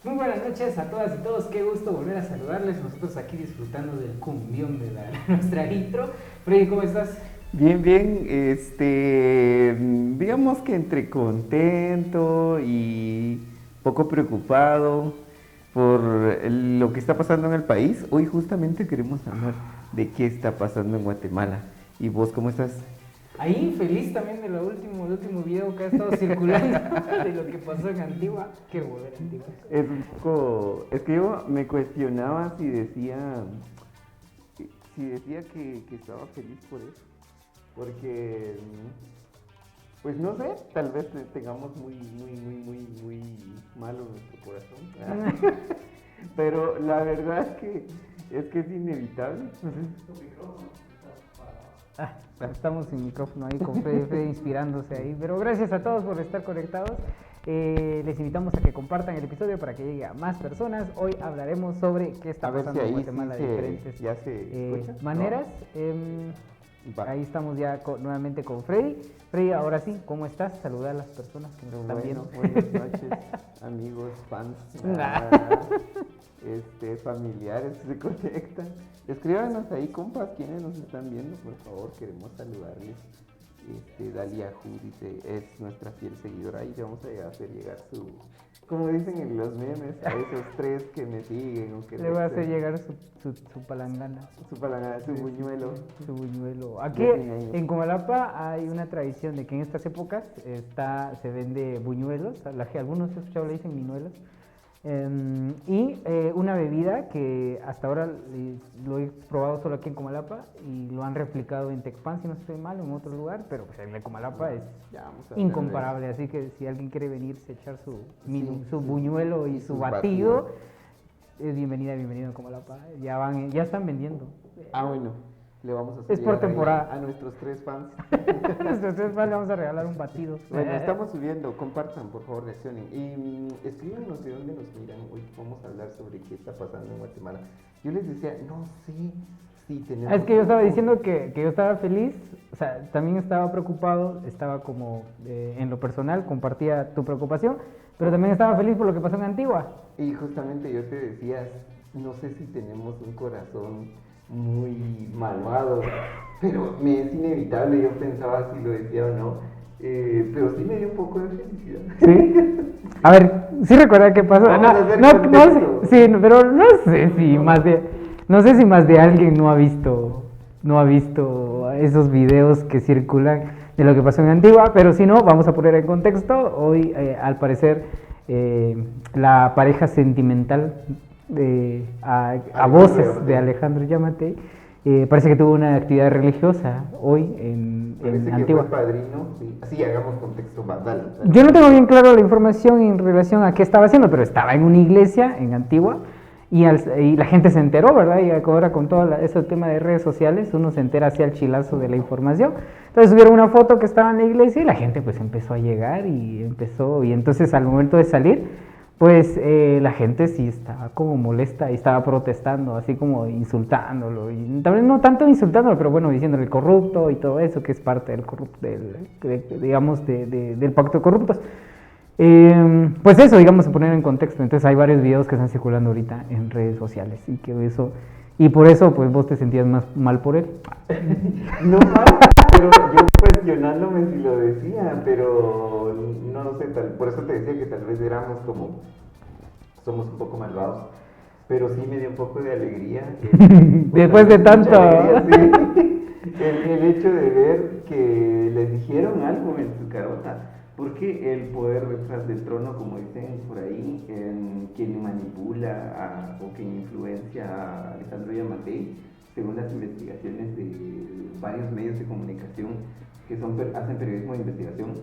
Muy buenas noches a todas y todos, qué gusto volver a saludarles. Nosotros aquí disfrutando del cumbión de nuestra intro. Freddy, ¿cómo estás? Bien, bien, digamos que entre contento y poco preocupado por lo que está pasando en el país. Hoy justamente queremos hablar de qué está pasando en Guatemala. ¿Y vos cómo estás? Ahí feliz también del último video que ha estado circulando de lo que pasó en Antigua. Quiero volver a Antigua. Es que yo me cuestionaba si decía que estaba feliz por eso. Porque, pues no sé, tal vez tengamos muy malo nuestro corazón. Pero la verdad es que es inevitable. Estamos sin micrófono ahí con Freddy inspirándose ahí, pero gracias a todos por estar conectados. Les invitamos a que compartan el episodio para que llegue a más personas. Hoy hablaremos sobre qué está pasando en Guatemala de diferentes maneras. Ahí estamos ya nuevamente con Freddy. Freddy, ahora sí, ¿cómo estás? Saluda a las personas que nos están viendo. Buenas noches, amigos, fans, familiares que se conectan. Escríbanos ahí, compas, quienes nos están viendo, por favor, queremos saludarles. Dalia Hu dice, es nuestra fiel seguidora y le vamos a hacer llegar como dicen en los memes, a esos 3 que me siguen. O que le voy a hacer llegar su palangana. Su buñuelo. Su buñuelo. Aquí en Comalapa hay una tradición de que en estas épocas se vende buñuelos, algunos he escuchado le dicen minuelos. Y una bebida que hasta ahora lo he probado solo aquí en Comalapa y lo han replicado en Tecpan, si no estoy mal, en otro lugar, pero pues el de Comalapa es incomparable, así que si alguien quiere venirse a echar su buñuelo y su batido, es bienvenido a Comalapa, ya están vendiendo. Bueno. Le vamos a hacer es por temporada a nuestros 3 fans. A nuestros 3 fans le vamos a regalar un batido. Bueno, estamos subiendo, compartan, por favor, reaccionen. Y escríbanos de dónde nos miran. Hoy vamos a hablar sobre qué está pasando en Guatemala. Yo les decía, no sé si tenemos... Es que yo estaba diciendo que yo estaba feliz, o sea, también estaba preocupado, estaba como en lo personal, compartía tu preocupación, pero también estaba feliz por lo que pasó en Antigua. Y justamente yo te decía, no sé si tenemos un corazón muy malvado, pero me es inevitable, yo pensaba si lo decía o no, pero sí me dio un poco de felicidad. ¿Sí? A ver, ¿sí recuerda qué pasó? No sé, sí, pero no sé si más de alguien no ha visto esos videos que circulan de lo que pasó en Antigua, pero si no, vamos a poner en contexto. Hoy, al parecer, la pareja sentimental a voces de Alejandro Yamatei parece que tuvo una actividad religiosa hoy en Antigua. Fue padrino, sí, hagamos contexto, dale. Yo no tengo bien claro la información en relación a qué estaba haciendo, pero estaba en una iglesia en Antigua y la gente se enteró, ¿verdad? Y ahora con todo ese tema de redes sociales, uno se entera así al chilazo de la información. Entonces subieron una foto que estaba en la iglesia y la gente pues empezó a llegar y entonces al momento de salir, pues la gente sí estaba como molesta y estaba protestando, así como insultándolo, y también no tanto insultándolo, pero bueno, diciéndole corrupto y todo eso, que es parte del digamos, del pacto de corruptos. Pues eso, digamos, se poner en contexto. Entonces hay varios videos que están circulando ahorita en redes sociales y por eso pues vos te sentías más mal por él. No mal, pero yo cuestionándome si lo decía, pero no sé, por eso te decía que tal vez somos un poco malvados, pero sí me dio un poco de alegría. Después de tanto. Alegría, sí. El hecho de ver que les dijeron algo en su carota. Porque el poder detrás del trono, como dicen por ahí, quien manipula o quien influencia a Alejandro Yamatei, según las investigaciones de varios medios de comunicación que hacen periodismo de investigación,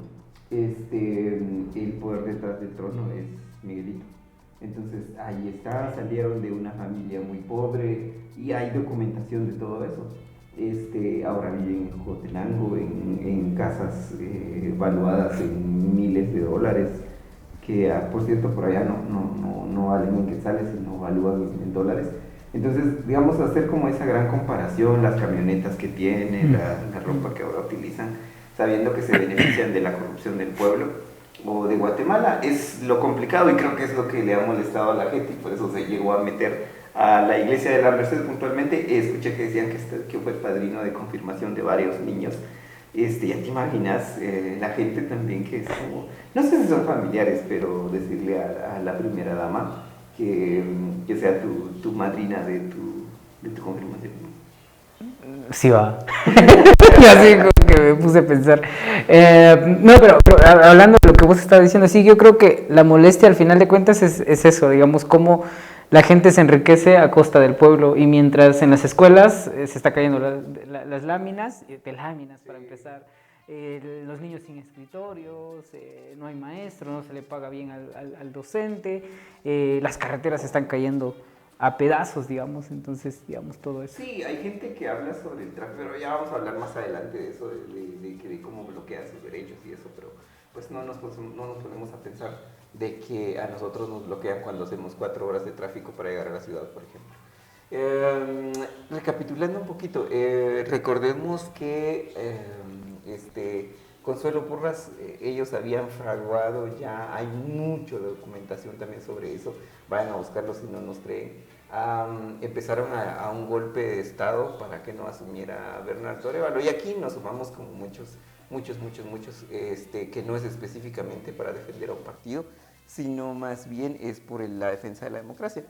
el poder detrás del trono es Miguelito. Entonces ahí está, salieron de una familia muy pobre y hay documentación de todo eso. Ahora viven en Jotenango, en casas valuadas en miles de dólares, que por cierto por allá no valen en quetzales, sino valúan en dólares. Entonces, digamos, hacer como esa gran comparación, las camionetas que tienen, la ropa que ahora utilizan, sabiendo que se benefician de la corrupción del pueblo o de Guatemala, es lo complicado y creo que es lo que le ha molestado a la gente y por eso se llegó a meter a la iglesia de la Merced puntualmente. Escuché que decían que fue el padrino de confirmación de varios niños. Ya te imaginas, la gente también que es como, no sé si son familiares, pero decirle a la primera dama que sea tu madrina de tu confirmación. Sí va. Y así como que me puse a pensar. No, pero hablando de lo que vos estabas diciendo, sí, yo creo que la molestia al final de cuentas es eso, digamos, cómo la gente se enriquece a costa del pueblo y mientras en las escuelas se está cayendo las láminas, de láminas para empezar, los niños sin escritorios, no hay maestro, no se le paga bien al docente, las carreteras están cayendo a pedazos, digamos, entonces, digamos, todo eso. Sí, hay gente que habla sobre el tráfico, pero ya vamos a hablar más adelante de eso, de cómo bloquean sus derechos y eso, pero pues no nos ponemos a pensar de que a nosotros nos bloquean cuando hacemos 4 horas de tráfico para llegar a la ciudad, por ejemplo. Recapitulando un poquito, recordemos que Consuelo Porras, ellos habían fraguado ya, hay mucha documentación también sobre eso, vayan a buscarlo si no nos creen. Empezaron a un golpe de estado para que no asumiera Bernardo Arévalo, y aquí nos sumamos como muchos que no es específicamente para defender a un partido, sino más bien es por la defensa de la democracia,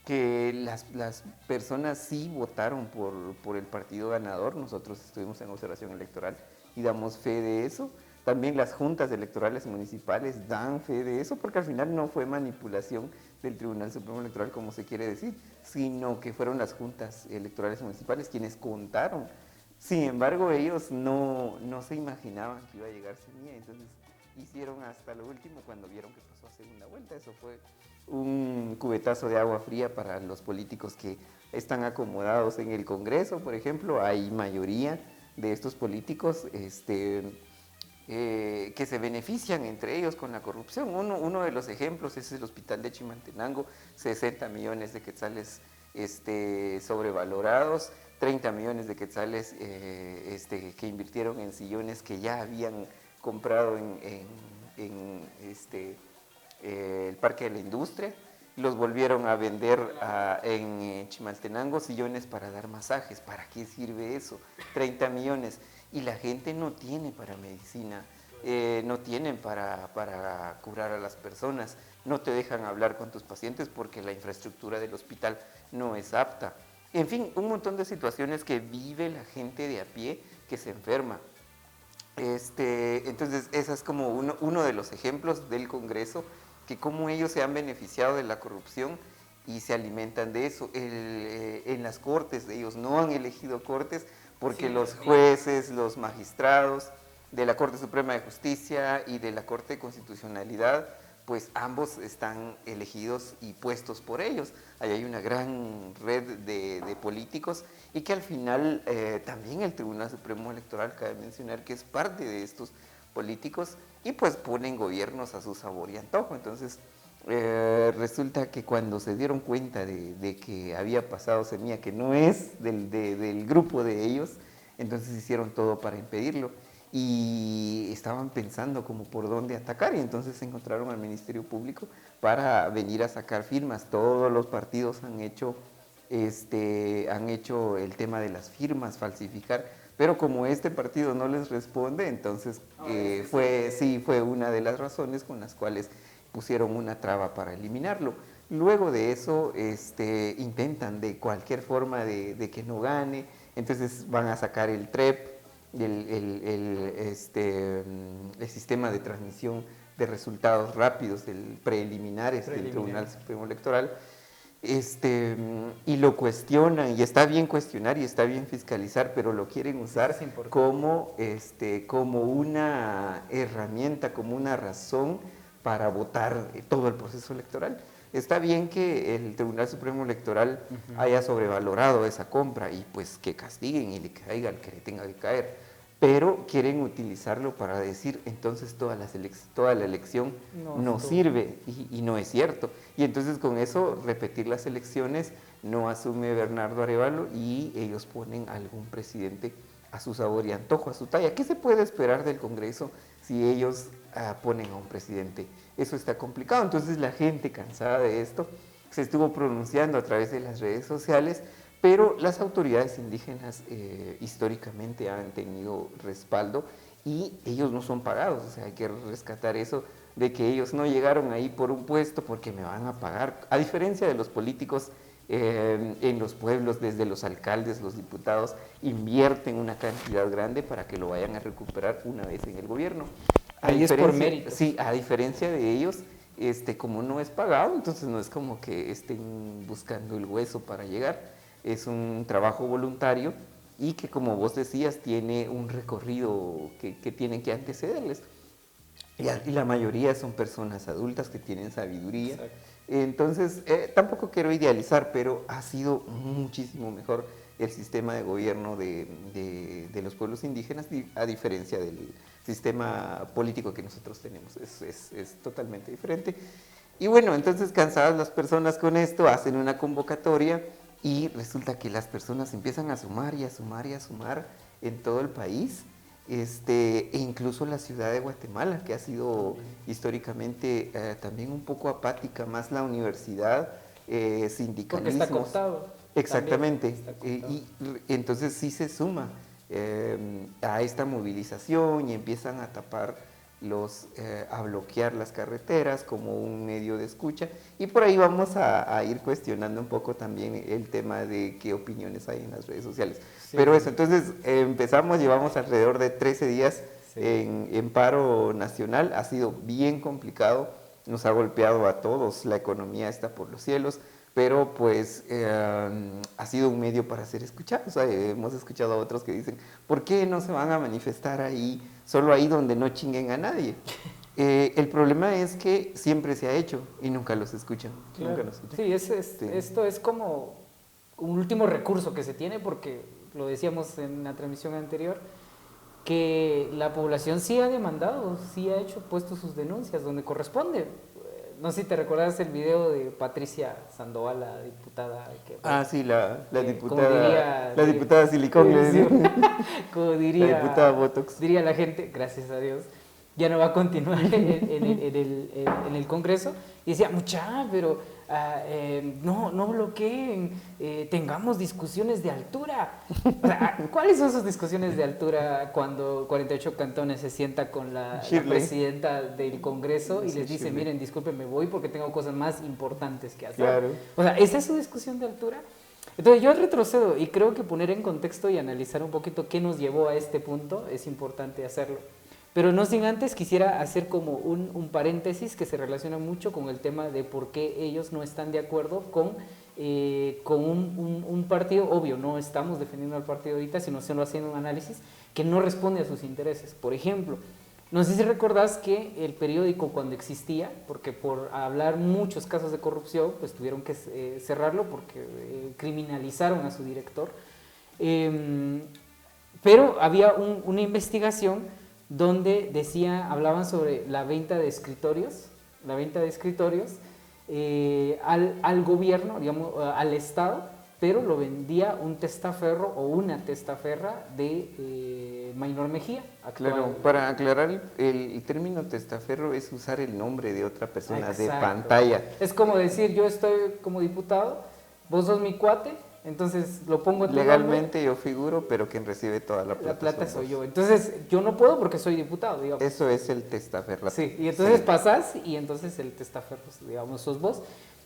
que las personas sí votaron por el partido ganador. Nosotros estuvimos en observación electoral y damos fe de eso. También las juntas electorales municipales dan fe de eso, porque al final no fue manipulación del Tribunal Supremo Electoral, como se quiere decir, sino que fueron las juntas electorales municipales quienes contaron. Sin embargo, ellos no se imaginaban que iba a llegar Semilla, entonces hicieron hasta lo último cuando vieron que pasó a segunda vuelta. Eso fue un cubetazo de agua fría para los políticos que están acomodados en el Congreso, por ejemplo. Hay mayoría de estos políticos que se benefician entre ellos con la corrupción. Uno de los ejemplos es el Hospital de Chimaltenango, 60 millones de quetzales sobrevalorados, 30 millones de quetzales que invirtieron en sillones que ya habían comprado en el Parque de la Industria, los volvieron a vender en Chimaltenango, sillones para dar masajes. ¿Para qué sirve eso? 30 millones. Y la gente no tiene para medicina, no tienen para curar a las personas, no te dejan hablar con tus pacientes porque la infraestructura del hospital no es apta. En fin, un montón de situaciones que vive la gente de a pie que se enferma. Entonces, ese es como uno de los ejemplos del Congreso, que cómo ellos se han beneficiado de la corrupción y se alimentan de eso. En las cortes, ellos no han elegido cortes porque los jueces, los magistrados de la Corte Suprema de Justicia y de la Corte de Constitucionalidad pues ambos están elegidos y puestos por ellos. Ahí hay una gran red de políticos y que al final también el Tribunal Supremo Electoral, cabe mencionar que es parte de estos políticos y pues ponen gobiernos a su sabor y antojo. Entonces resulta que cuando se dieron cuenta de que había pasado semilla que no es del grupo de ellos, entonces hicieron todo para impedirlo y estaban pensando como por dónde atacar y entonces encontraron al Ministerio Público para venir a sacar firmas. Todos los partidos han hecho el tema de las firmas, falsificar, pero como este partido no les responde, entonces fue una de las razones con las cuales pusieron una traba para eliminarlo. Luego de eso intentan de cualquier forma de que no gane, entonces van a sacar el TREP, el sistema de transmisión de resultados rápidos, el preliminares del Tribunal Supremo Electoral, y lo cuestionan, y está bien cuestionar y está bien fiscalizar, pero lo quieren usar como una herramienta, como una razón para votar todo el proceso electoral. Está bien que el Tribunal Supremo Electoral haya sobrevalorado esa compra y pues que castiguen y le caiga al que le tenga que caer, pero quieren utilizarlo para decir entonces toda la elección no sirve y no es cierto. Y entonces con eso repetir las elecciones no asume Bernardo Arévalo y ellos ponen a algún presidente a su sabor y antojo, a su talla. ¿Qué se puede esperar del Congreso si ellos ponen a un presidente? Eso está complicado. Entonces la gente cansada de esto se estuvo pronunciando a través de las redes sociales, pero las autoridades indígenas históricamente han tenido respaldo y ellos no son pagados. O sea, hay que rescatar eso de que ellos no llegaron ahí por un puesto porque me van a pagar, a diferencia de los políticos en los pueblos, desde los alcaldes, los diputados, invierten una cantidad grande para que lo vayan a recuperar una vez en el gobierno. Ahí es por mérito. Sí, a diferencia de ellos, como no es pagado, entonces no es como que estén buscando el hueso para llegar, es un trabajo voluntario y que, como vos decías, tiene un recorrido que tienen que antecederles. Y la mayoría son personas adultas que tienen sabiduría. Exacto. Entonces, tampoco quiero idealizar, pero ha sido muchísimo mejor el sistema de gobierno de los pueblos indígenas a diferencia del sistema político que nosotros tenemos. Es totalmente diferente. Y bueno, entonces cansadas las personas con esto, hacen una convocatoria y resulta que las personas empiezan a sumar y a sumar y a sumar en todo el país. E incluso la ciudad de Guatemala, que ha sido históricamente también un poco apática, más la universidad, sindicalismos. Porque está cooptado. Exactamente, está cooptado. Y entonces sí se suma a esta movilización y empiezan a tapar a bloquear las carreteras como un medio de escucha, y por ahí vamos a ir cuestionando un poco también el tema de qué opiniones hay en las redes sociales. Sí. Pero eso, entonces llevamos alrededor de 13 días en paro nacional, ha sido bien complicado, nos ha golpeado a todos, la economía está por los cielos, pero pues ha sido un medio para ser escuchados. O sea, hemos escuchado a otros que dicen, ¿por qué no se van a manifestar ahí, solo ahí donde no chinguen a nadie? El problema es que siempre se ha hecho y nunca los escuchan. Claro. Nunca los escuchan. Sí, esto es como un último recurso que se tiene, porque lo decíamos en la transmisión anterior, que la población sí ha demandado, sí ha puesto sus denuncias donde corresponde. No sé si te recuerdas el video de Patricia Sandoval, la diputada. Sí, la diputada Silicón. Como diría, la diputada Botox. Diría la gente, gracias a Dios, ya no va a continuar en el Congreso. Y decía, pero no bloqueen, tengamos discusiones de altura. O sea, ¿cuáles son sus discusiones de altura cuando 48 cantones se sienta con la presidenta del Congreso y les dice, miren, disculpen, me voy porque tengo cosas más importantes que hacer? Claro. O sea, ¿esa es su discusión de altura? Entonces yo retrocedo y creo que poner en contexto y analizar un poquito qué nos llevó a este punto es importante hacerlo. Pero no sin antes quisiera hacer como un paréntesis que se relaciona mucho con el tema de por qué ellos no están de acuerdo con un partido. Obvio, no estamos defendiendo al partido ahorita, sino solo haciendo un análisis que no responde a sus intereses. Por ejemplo, No sé si recordás que el periódico cuando existía, porque por hablar muchos casos de corrupción, pues tuvieron que cerrarlo porque criminalizaron a su director. Pero había una investigación donde hablaban sobre la venta de escritorios, al gobierno, digamos, al Estado, pero lo vendía un testaferro o una testaferra de Maynor Mejía. Claro, para aclarar, el término testaferro es usar el nombre de otra persona, de Exacto. pantalla. Es como decir, yo estoy como diputado, vos sos mi cuate, entonces lo pongo en tu Legalmente nombre, yo figuro, pero quien recibe toda la plata, la plata sos soy vos. yo. Entonces yo no puedo porque soy diputado, digamos. Eso es el testaferro. Sí, y entonces Sí. pasás y entonces el testaferro, digamos, sos vos.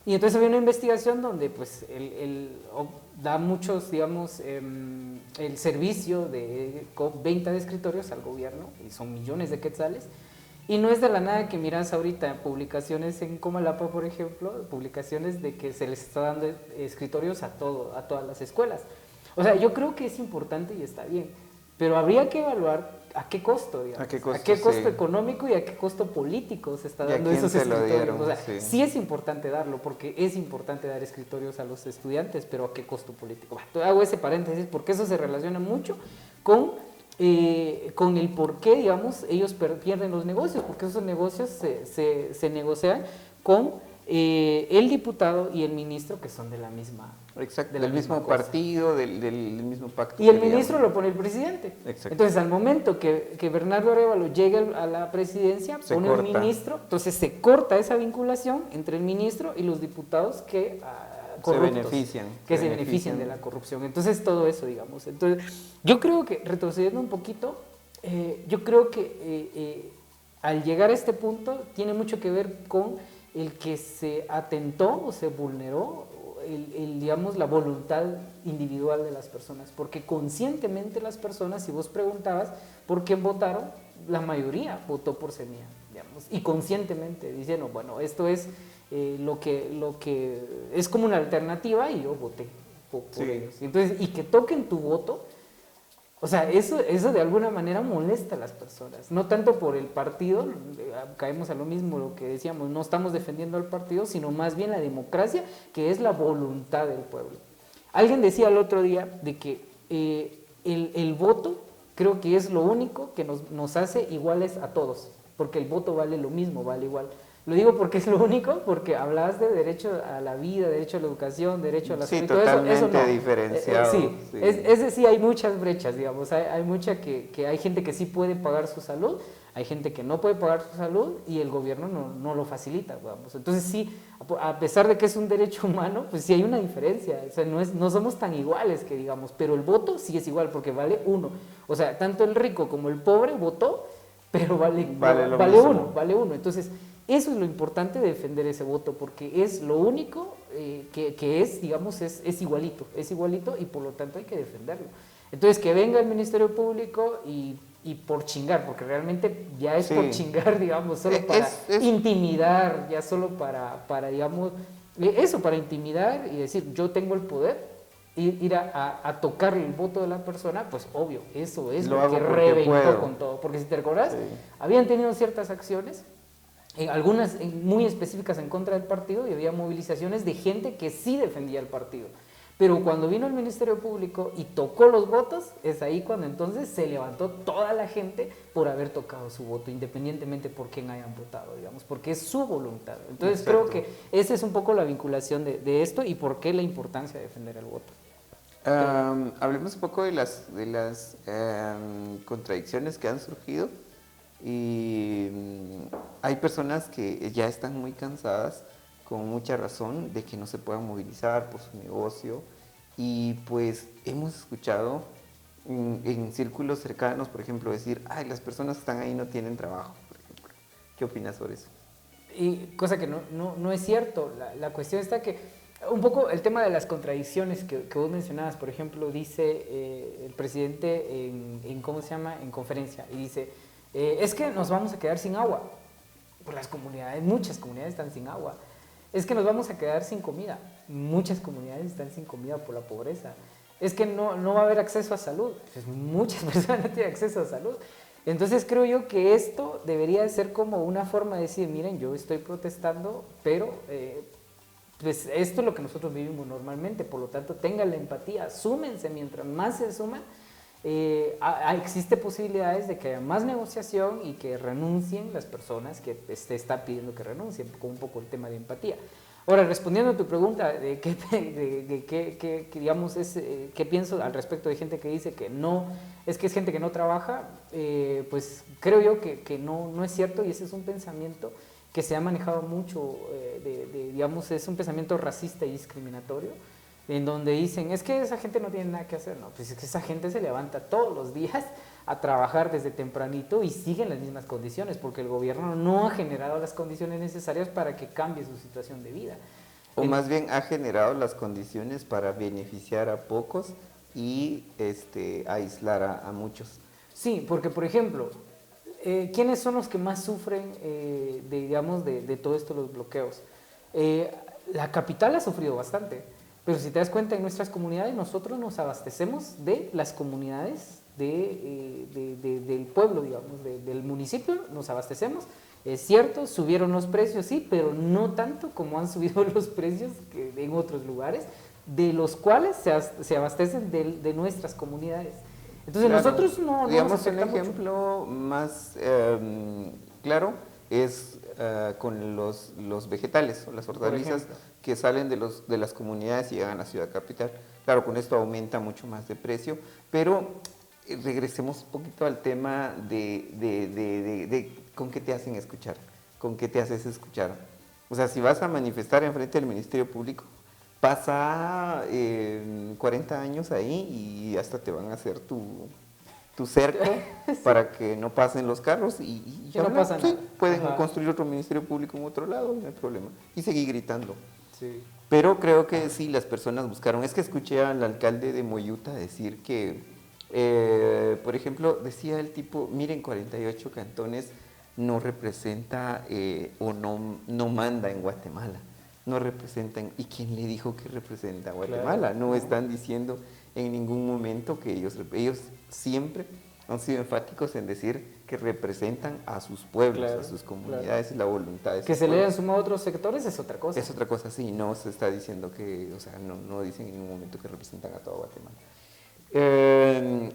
Y entonces había una investigación donde pues da muchos, digamos, el servicio de venta de escritorios al gobierno, y son millones de quetzales. Y no es de la nada que miras ahorita publicaciones en Comalapa, por ejemplo, publicaciones de que se les está dando escritorios a todas las escuelas. O sea, yo creo que es importante y está bien, pero habría que evaluar a qué costo, digamos, a qué costo, sí, sí, económico y a qué costo político se está ¿Y a dando quién esos se lo escritorios. dieron? O sea, Sí. sí es importante darlo, porque es importante dar escritorios a los estudiantes, pero a qué costo político. Bueno, hago ese paréntesis porque eso se relaciona mucho con el por qué, digamos, ellos pierden los negocios, porque esos negocios se negocian con el diputado y el ministro, que son de la misma. Exacto, de la del misma mismo cosa. partido, del mismo pacto. Y el que ministro digamos. lo pone el presidente. Exacto. Entonces, al momento que Bernardo Arévalo llegue a la presidencia, Se pone corta. un ministro, entonces se corta esa vinculación entre el ministro y los diputados que corruptos, se benefician de la corrupción. Entonces, todo eso, digamos. Entonces, yo creo que, retrocediendo un poquito, yo creo que al llegar a este punto tiene mucho que ver con el que se atentó o se vulneró digamos, la voluntad individual de las personas, porque conscientemente las personas, si vos preguntabas por quién votaron, la mayoría votó por Semilla, digamos, y conscientemente diciendo, bueno, esto es lo que es como una alternativa y yo voté por ellos. Entonces, y que toquen tu voto, o sea, eso de alguna manera molesta a las personas, no tanto por el partido, caemos a lo mismo, lo que decíamos, no estamos defendiendo al partido, sino más bien la democracia, que es la voluntad del pueblo. Alguien decía el otro día de que el voto creo que es lo único que nos hace iguales a todos, porque el voto vale lo mismo, vale igual. Lo digo porque es lo único, porque hablas de derecho a la vida, derecho a la educación, derecho a la salud, Sí, todo eso no. diferenciado. Sí, ese sí hay muchas brechas, digamos, hay mucha que hay gente que sí puede pagar su salud, hay gente que no puede pagar su salud y el gobierno no lo facilita, digamos. Entonces sí, a pesar de que es un derecho humano, pues sí hay una diferencia, o sea, no somos tan iguales que digamos, pero el voto sí es igual porque vale uno. O sea, tanto el rico como el pobre votó, pero vale uno. Entonces, eso es lo importante de defender ese voto, porque es lo único que es, digamos, es igualito y por lo tanto hay que defenderlo. Entonces, que venga el Ministerio Público y por chingar, porque realmente ya es por chingar, digamos, solo para intimidar, ya solo para digamos, eso, para intimidar y decir, yo tengo el poder, ir a tocar el voto de la persona, pues obvio, eso es lo que reventó con todo. Porque si te recordás, habían tenido ciertas acciones, algunas muy específicas en contra del partido, y había movilizaciones de gente que sí defendía el partido. Pero cuando vino el Ministerio Público y tocó los votos, es ahí cuando entonces se levantó toda la gente por haber tocado su voto, independientemente por quién hayan votado, digamos, porque es su voluntad. Entonces creo que esa es un poco la vinculación de esto y por qué la importancia de defender el voto. Hablemos un poco de las contradicciones que han surgido. Y hay personas que ya están muy cansadas, con mucha razón, de que no se puedan movilizar por su negocio. Y pues hemos escuchado en círculos cercanos, por ejemplo, decir, ay, las personas que están ahí no tienen trabajo, por ejemplo. ¿Qué opinas sobre eso? Y cosa que no es cierto. La cuestión está que un poco el tema de las contradicciones que vos mencionabas, por ejemplo, dice el presidente en ¿cómo se llama? En conferencia, y dice, es que nos vamos a quedar sin agua. Por las comunidades, muchas comunidades están sin agua. Es que nos vamos a quedar sin comida. Muchas comunidades están sin comida por la pobreza. Es que no va a haber acceso a salud. Pues muchas personas no tienen acceso a salud. Entonces creo yo que esto debería de ser como una forma de decir, miren, yo estoy protestando, pero pues esto es lo que nosotros vivimos normalmente, por lo tanto tengan la empatía, súmense, mientras más se suman, existe posibilidades de que haya más negociación y que renuncien las personas que se está pidiendo que renuncien, con un poco el tema de empatía. Ahora, respondiendo a tu pregunta de digamos, qué pienso al respecto de gente que dice que no, es que es gente que no trabaja, pues creo yo que no es cierto, y ese es un pensamiento que se ha manejado mucho, digamos, es un pensamiento racista y discriminatorio, en donde dicen, es que esa gente no tiene nada que hacer. No, pues es que esa gente se levanta todos los días a trabajar desde tempranito y sigue en las mismas condiciones, porque el gobierno no ha generado las condiciones necesarias para que cambie su situación de vida. O más bien ha generado las condiciones para beneficiar a pocos y aislar a muchos. Sí, porque por ejemplo, ¿quiénes son los que más sufren digamos, de todo esto, los bloqueos? La capital ha sufrido bastante, pero si te das cuenta, en nuestras comunidades nosotros nos abastecemos de las comunidades del pueblo, digamos, del municipio, nos abastecemos. Es cierto, subieron los precios, sí, pero no tanto como han subido los precios en otros lugares, de los cuales se abastecen de nuestras comunidades. Entonces claro, nosotros no digamos, nos el ejemplo mucho. más claro es con los vegetales o las hortalizas que salen de las comunidades y llegan a la ciudad capital. Claro, con esto aumenta mucho más de precio, pero regresemos un poquito al tema de con qué te hacen escuchar, con qué te haces escuchar. O sea, si vas a manifestar enfrente del Ministerio Público, pasa 40 años ahí y hasta te van a hacer tu cerco sí. para que no pasen los carros y ya no pasa nada. Sí, pueden construir otro Ministerio Público en otro lado, no hay problema. Y seguir gritando. Sí. Pero creo que sí, las personas buscaron. Es que escuché al alcalde de Moyuta decir que, por ejemplo, decía el tipo, miren, 48 cantones no representa o no manda en Guatemala. No representan. ¿Y quién le dijo que representa a Guatemala? Claro. No están diciendo en ningún momento que ellos siempre han sido enfáticos en decir que representan a sus pueblos, claro, a sus comunidades, claro. Y la voluntad de sus que se le hayan sumado otros sectores es otra cosa. Es otra cosa, sí, no se está diciendo que, o sea, no dicen en ningún momento que representan a todo Guatemala.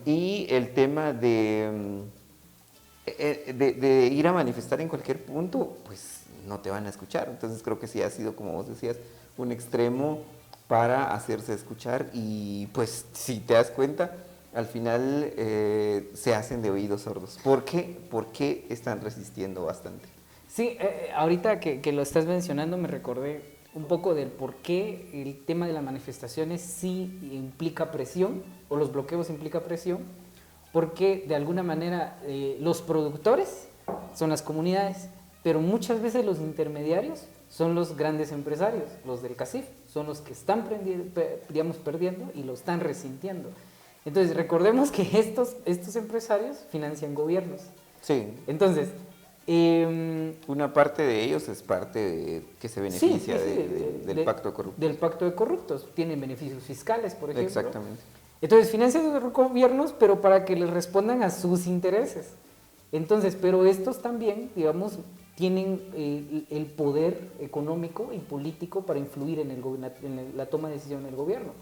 Y el tema de ir a manifestar en cualquier punto, pues no te van a escuchar. Entonces creo que sí ha sido, como vos decías, un extremo para hacerse escuchar y pues si te das cuenta, al final se hacen de oídos sordos. ¿Por qué? Porque están resistiendo bastante. Sí, ahorita que lo estás mencionando me recordé un poco del por qué el tema de las manifestaciones sí implica presión, o los bloqueos implica presión, porque de alguna manera los productores son las comunidades, pero muchas veces los intermediarios son los grandes empresarios, los del CACIF, son los que están perdiendo y lo están resintiendo. Entonces, recordemos que estos empresarios financian gobiernos. Sí. Entonces, una parte de ellos es parte de que se beneficia del pacto de corruptos. Del pacto de corruptos. Tienen beneficios fiscales, por ejemplo. Exactamente. Entonces, financian a los gobiernos, pero para que les respondan a sus intereses. Entonces, pero estos también, digamos, tienen el poder económico y político para influir en la toma de decisión del gobierno.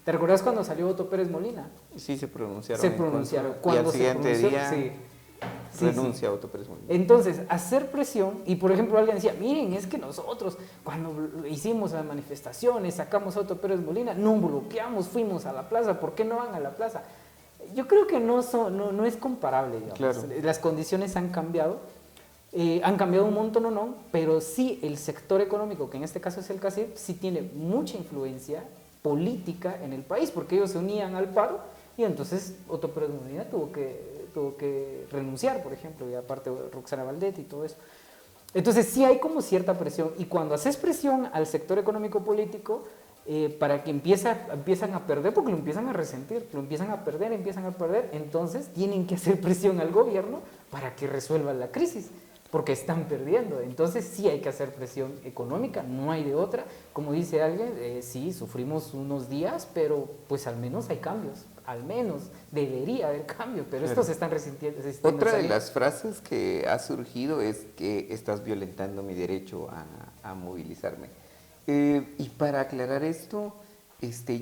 ¿Te recuerdas cuando salió Otto Pérez Molina? Sí, se pronunciaron. Se pronunciaron. Y al siguiente día renuncia Otto Pérez Molina. Entonces, hacer presión, y por ejemplo alguien decía, miren, es que nosotros cuando hicimos las manifestaciones, sacamos a Otto Pérez Molina, no bloqueamos, fuimos a la plaza, ¿por qué no van a la plaza? Yo creo que no es comparable, digamos. Claro. Las condiciones han cambiado un montón o no, pero sí el sector económico, que en este caso es el CACIF, sí tiene mucha influencia política en el país, porque ellos se unían al paro y entonces Otto Pérez Molina tuvo que renunciar, por ejemplo, y aparte Roxana Valdetti y todo eso. Entonces sí hay como cierta presión, y cuando haces presión al sector económico político para que empiezan a perder, porque lo empiezan a resentir, lo empiezan a perder, entonces tienen que hacer presión al gobierno para que resuelva la crisis. porque están perdiendo. Entonces sí hay que hacer presión económica, no hay de otra. Como dice alguien, sí, sufrimos unos días, pero pues al menos hay cambios, al menos debería haber cambios, pero estos se están resistiendo. Otra de las frases que ha surgido es que estás violentando mi derecho a movilizarme. Y para aclarar esto,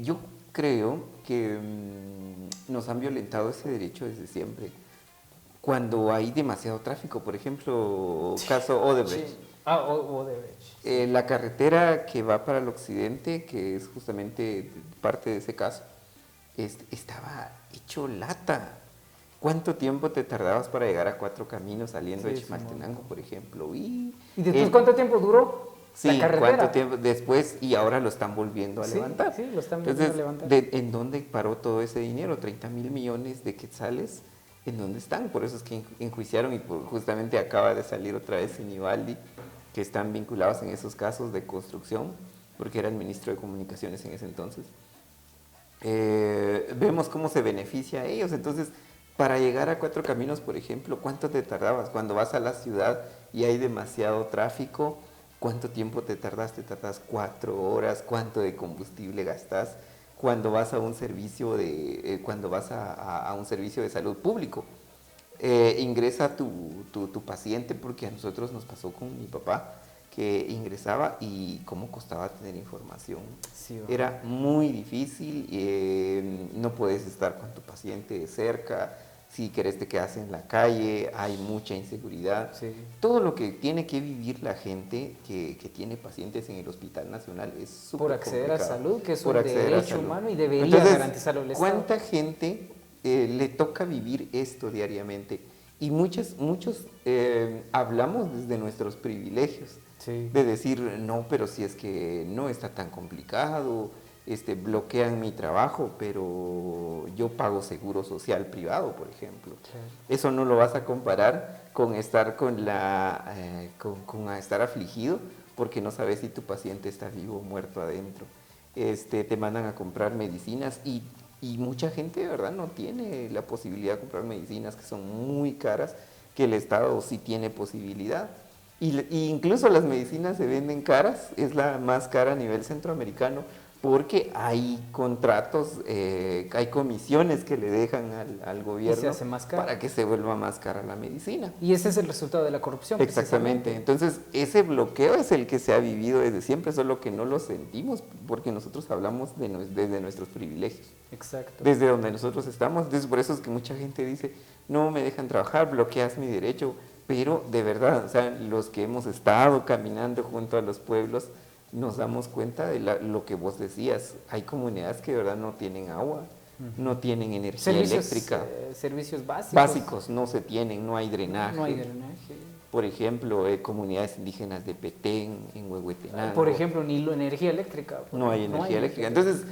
yo creo que nos han violentado ese derecho desde siempre. Cuando hay demasiado tráfico, por ejemplo, caso Odebrecht. Sí. Odebrecht. La carretera que va para el occidente, que es justamente parte de ese caso, estaba hecho lata. ¿Cuánto tiempo te tardabas para llegar a Cuatro Caminos saliendo de Chimaltenango, por ejemplo? ¿Y después cuánto tiempo duró la carretera? ¿Cuánto tiempo después? Y ahora lo están volviendo a levantar. Sí, lo están volviendo a levantar. ¿En dónde paró todo ese dinero? 30.000 millones de quetzales. ¿En dónde están? Por eso es que enjuiciaron y justamente acaba de salir otra vez Sinibaldi, que están vinculados en esos casos de construcción, porque era el ministro de Comunicaciones en ese entonces. Vemos cómo se beneficia a ellos. Entonces, para llegar a Cuatro Caminos, por ejemplo, ¿cuánto te tardabas? Cuando vas a la ciudad y hay demasiado tráfico, ¿cuánto tiempo te tardas? Te tardas 4 horas. ¿Cuánto de combustible gastas? Cuando vas a un servicio a un servicio de salud público, ingresa tu paciente, porque a nosotros nos pasó con mi papá, que ingresaba y cómo costaba tener información. Sí, era muy difícil, no puedes estar con tu paciente de cerca, si querés te quedas en la calle, hay mucha inseguridad. Sí. Todo lo que tiene que vivir la gente que tiene pacientes en el Hospital Nacional es súper por acceder complicado. a salud, que es Por un acceder a derecho salud. humano y debería Entonces, garantizarlo el Estado. ¿cuánta gente le toca vivir esto diariamente? Y muchos hablamos desde nuestros privilegios, Sí. de decir, no, pero si es que no está tan complicado, bloquean mi trabajo, pero yo pago seguro social privado, por ejemplo. Claro. Eso no lo vas a comparar con estar con estar afligido porque no sabes si tu paciente está vivo o muerto adentro. Te mandan a comprar medicinas y mucha gente de verdad no tiene la posibilidad de comprar medicinas que son muy caras, que el Estado sí tiene posibilidad. Y incluso las medicinas se venden caras, es la más cara a nivel centroamericano, porque hay contratos, hay comisiones que le dejan al gobierno se hace más cara. para que se vuelva más cara la medicina. Y ese es el resultado de la corrupción. Exactamente. Entonces, ese bloqueo es el que se ha vivido desde siempre, solo que no lo sentimos porque nosotros hablamos desde nuestros privilegios. Exacto. Desde donde nosotros estamos. Entonces, por eso es que mucha gente dice, no me dejan trabajar, bloqueas mi derecho. Pero de verdad, o sea, los que hemos estado caminando junto a los pueblos, nos damos cuenta de lo que vos decías. Hay comunidades que de verdad no tienen agua, no tienen energía eléctrica. Servicios básicos. Básicos no se tienen, no hay drenaje. No hay drenaje. Por ejemplo, comunidades indígenas de Petén, en Huehuetenango. Por ejemplo, ni energía eléctrica. No hay energía eléctrica. Entonces,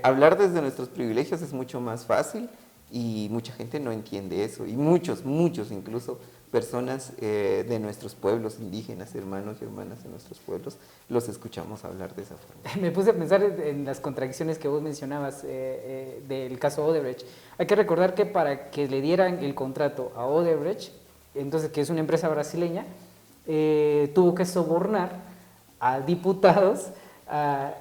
hablar desde nuestros privilegios es mucho más fácil y mucha gente no entiende eso. Y muchos incluso personas de nuestros pueblos indígenas, hermanos y hermanas de nuestros pueblos, los escuchamos hablar de esa forma. Me puse a pensar en las contradicciones que vos mencionabas del caso Odebrecht. Hay que recordar que para que le dieran el contrato a Odebrecht, entonces que es una empresa brasileña, tuvo que sobornar a diputados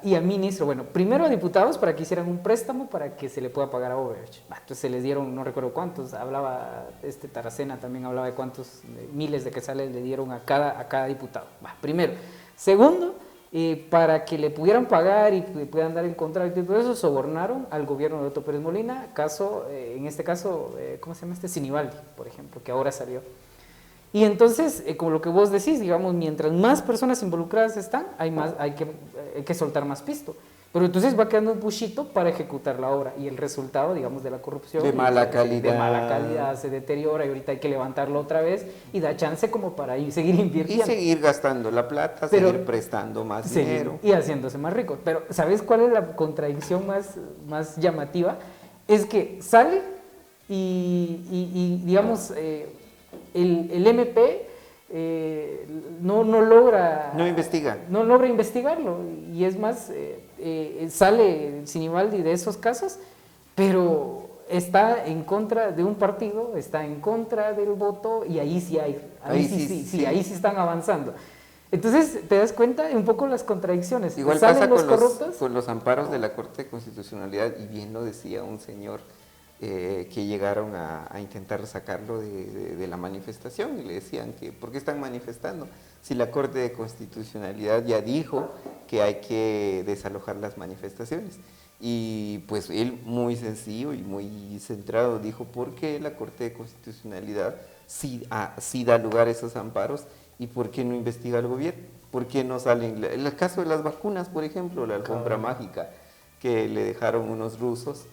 y a ministros, bueno, primero a diputados para que hicieran un préstamo para que se le pueda pagar a Odebrecht. Entonces se les dieron, no recuerdo cuántos, hablaba, Taracena también hablaba de cuántos miles de quetzales le dieron a cada diputado. Primero. Segundo, para que le pudieran pagar y le pudieran dar el contrato y todo eso, sobornaron al gobierno de Otto Pérez Molina, en este caso, ¿cómo se llama Sinibaldi, por ejemplo, que ahora salió. Y entonces, como lo que vos decís, digamos, mientras más personas involucradas están, hay que soltar más pisto. Pero entonces va quedando un pushito para ejecutar la obra y el resultado, digamos, de la corrupción de mala calidad se deteriora y ahorita hay que levantarlo otra vez y da chance como para seguir invirtiendo. Y seguir gastando la plata, seguir prestando más dinero. Y haciéndose más rico. Pero ¿sabes cuál es la contradicción más llamativa? Es que sale y digamos, el MP no logra... No investiga. No logra investigarlo. Y es más, sale Sinibaldi de esos casos, pero está en contra de un partido, está en contra del voto y ahí sí hay, ahí sí están avanzando. Entonces, te das cuenta un poco las contradicciones. Igual Salen pasa los corruptos. con los amparos de la Corte de Constitucionalidad, y bien lo decía un señor que llegaron a intentar sacarlo de la manifestación y le decían que ¿por qué están manifestando? Si la Corte de Constitucionalidad ya dijo que hay que desalojar las manifestaciones. Y pues él muy sencillo y muy centrado dijo, ¿por qué la Corte de Constitucionalidad sí da lugar a esos amparos y por qué no investiga el gobierno? ¿Por qué no salen? El caso de las vacunas, por ejemplo, la alfombra mágica que le dejaron unos rusos,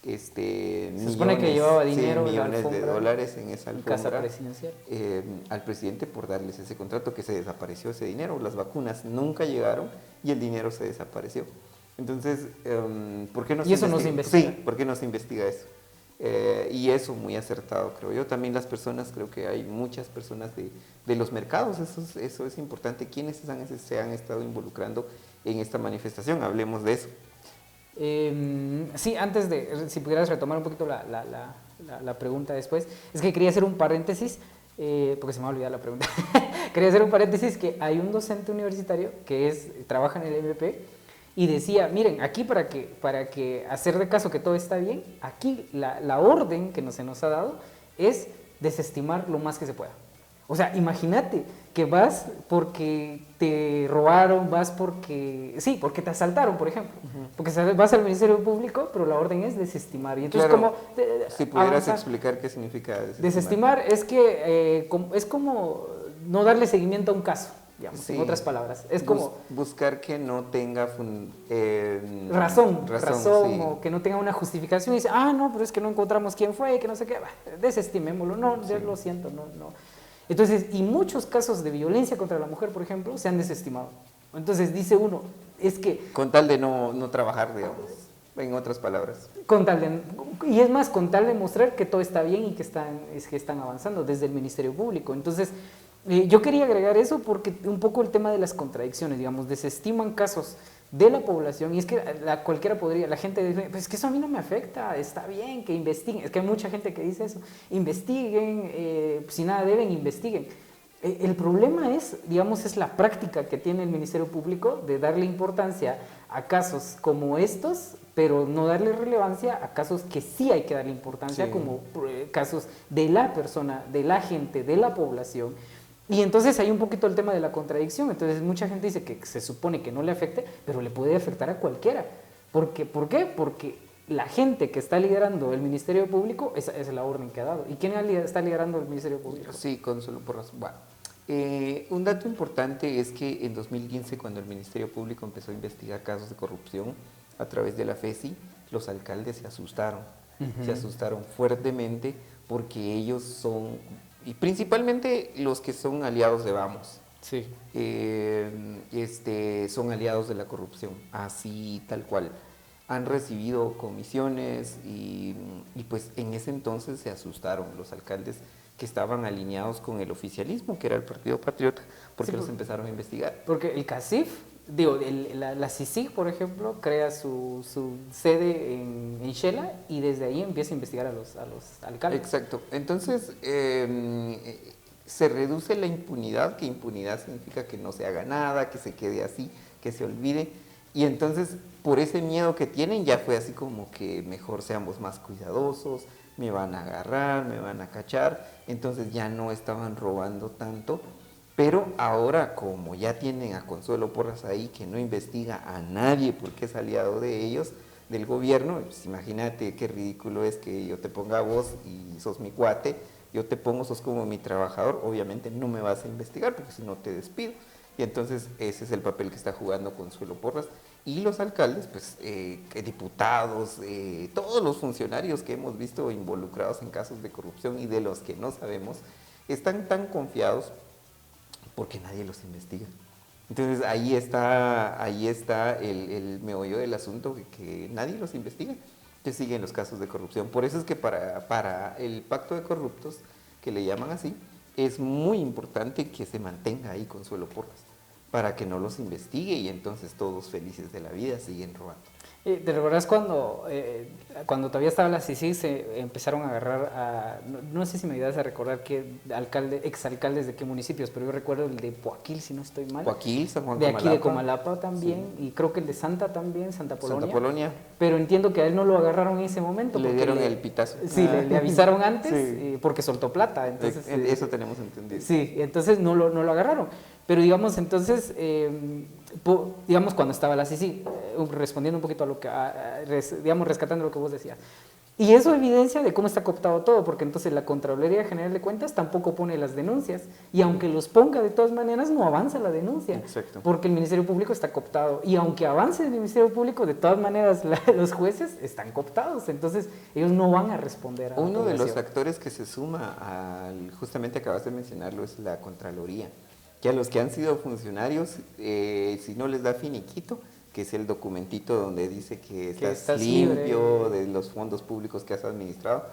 se supone que llevaba dinero, millones de dólares en esa alfombra, casa presidencial, al presidente por darles ese contrato, que se desapareció ese dinero. Las vacunas nunca llegaron y el dinero se desapareció. Entonces, ¿por qué no se investiga? Sí, ¿por qué no se investiga eso? Y eso muy acertado, creo yo. También las personas, creo que hay muchas personas de los mercados, eso es importante. ¿Quiénes se han estado involucrando en esta manifestación? Hablemos de eso. Sí, antes de, si pudieras retomar un poquito la pregunta después, es que quería hacer un paréntesis, porque se me ha olvidado la pregunta. Quería hacer un paréntesis que hay un docente universitario que trabaja en el MP y decía, miren, aquí para que hacer de caso que todo está bien, aquí la orden que se nos ha dado es desestimar lo más que se pueda. O sea, imagínate que vas porque te robaron, vas porque te asaltaron, por ejemplo. Porque vas al Ministerio Público, pero la orden es desestimar. Y entonces, claro, si pudieras explicar qué significa desestimar. Desestimar es que es como no darle seguimiento a un caso, digamos, sí, en otras palabras. Es como buscar que no tenga razón, sí, o que no tenga una justificación y dice, no, pero es que no encontramos quién fue, que no sé qué, desestimémoslo, no, sí, lo siento, no. Entonces, y muchos casos de violencia contra la mujer, por ejemplo, se han desestimado. Entonces, dice uno, es que... Con tal de no trabajar, digamos, en otras palabras. Y es más, con tal de mostrar que todo está bien y que están avanzando desde el Ministerio Público. Entonces, yo quería agregar eso porque un poco el tema de las contradicciones, digamos, desestiman casos de la población, y es que cualquiera podría, la gente dice, pues es que eso a mí no me afecta, está bien que investiguen, es que hay mucha gente que dice eso, investiguen, si nada deben, investiguen. El problema es la práctica que tiene el Ministerio Público de darle importancia a casos como estos, pero no darle relevancia a casos que sí hay que darle importancia, sí, como casos de la persona, de la gente, de la población. Y entonces hay un poquito el tema de la contradicción. Entonces mucha gente dice que se supone que no le afecte, pero le puede afectar a cualquiera. ¿Por qué? Porque la gente que está liderando el Ministerio Público es la orden que ha dado. ¿Y quién está liderando el Ministerio Público? Sí, Consuelo Porras. Bueno, un dato importante es que en 2015, cuando el Ministerio Público empezó a investigar casos de corrupción a través de la FESI, los alcaldes se asustaron. Se asustaron fuertemente porque ellos son... Y principalmente los que son aliados de Vamos, sí, son aliados de la corrupción, así tal cual. Han recibido comisiones y pues en ese entonces se asustaron los alcaldes que estaban alineados con el oficialismo, que era el Partido Patriota, porque sí, los empezaron a investigar. Porque el CACIF, la CICIG, por ejemplo, crea su sede en Xela y desde ahí empieza a investigar a los alcaldes. Exacto. Entonces, se reduce la impunidad, que impunidad significa que no se haga nada, que se quede así, que se olvide. Y entonces, por ese miedo que tienen, ya fue así como que mejor seamos más cuidadosos, me van a agarrar, me van a cachar. Entonces ya no estaban robando tanto. Pero ahora, como ya tienen a Consuelo Porras ahí, que no investiga a nadie porque es aliado de ellos, del gobierno, pues imagínate qué ridículo es que yo te ponga a vos y sos mi cuate, yo te pongo, sos como mi trabajador, obviamente no me vas a investigar porque si no te despido. Y entonces ese es el papel que está jugando Consuelo Porras. Y los alcaldes, pues diputados, todos los funcionarios que hemos visto involucrados en casos de corrupción y de los que no sabemos, están tan confiados porque nadie los investiga. Entonces ahí está el meollo del asunto, que nadie los investiga, que siguen los casos de corrupción. Por eso es que para el pacto de corruptos, que le llaman así, es muy importante que se mantenga ahí Consuelo Porras, para que no los investigue y entonces todos felices de la vida siguen robando. ¿Te recuerdas cuando todavía estaba la CICIG se empezaron a agarrar no sé si me ayudas a recordar qué exalcaldes de qué municipios, pero yo recuerdo el de Poaquil, si no estoy mal. Poaquil, San Juan de aquí Comalapa. de Comalapa también, sí. Y creo que el de Santa también, Santa Polonia. Santa Polonia. Pero entiendo que a él no lo agarraron en ese momento. Le dieron el pitazo. Sí, le avisaron antes sí. Porque soltó plata. Entonces, eso tenemos entendido. Sí, entonces no lo agarraron. Pero digamos, entonces, digamos cuando estaba la CICIG, respondiendo un poquito a lo que, digamos, rescatando lo que vos decías. Y eso evidencia de cómo está cooptado todo, porque entonces la Contraloría General de Cuentas tampoco pone las denuncias, y aunque los ponga de todas maneras, no avanza la denuncia. Exacto. Porque el Ministerio Público está cooptado, y aunque avance el Ministerio Público, de todas maneras los jueces están cooptados, entonces ellos no van a responder a la Uno de los población. actores que se suma justamente acabas de mencionarlo, es la Contraloría, que a los que han sido funcionarios, si no les da finiquito, que es el documentito donde dice que estás limpio de los fondos públicos que has administrado,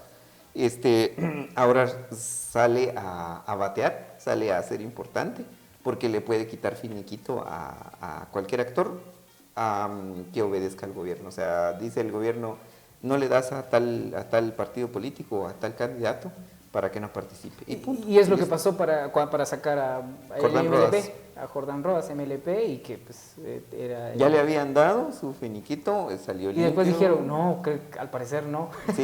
ahora sale a batear, sale a ser importante, porque le puede quitar finiquito a cualquier actor que obedezca al gobierno. O sea, dice el gobierno, no le das a tal partido político o a tal candidato para que no participe. Y punto. Y es lo que pasó para sacar a MLP, a Jordán Rodas, MLP, y que pues era... Ya le habían dado su finiquito, salió limpio. Y después dijeron, no, que al parecer no. Sí,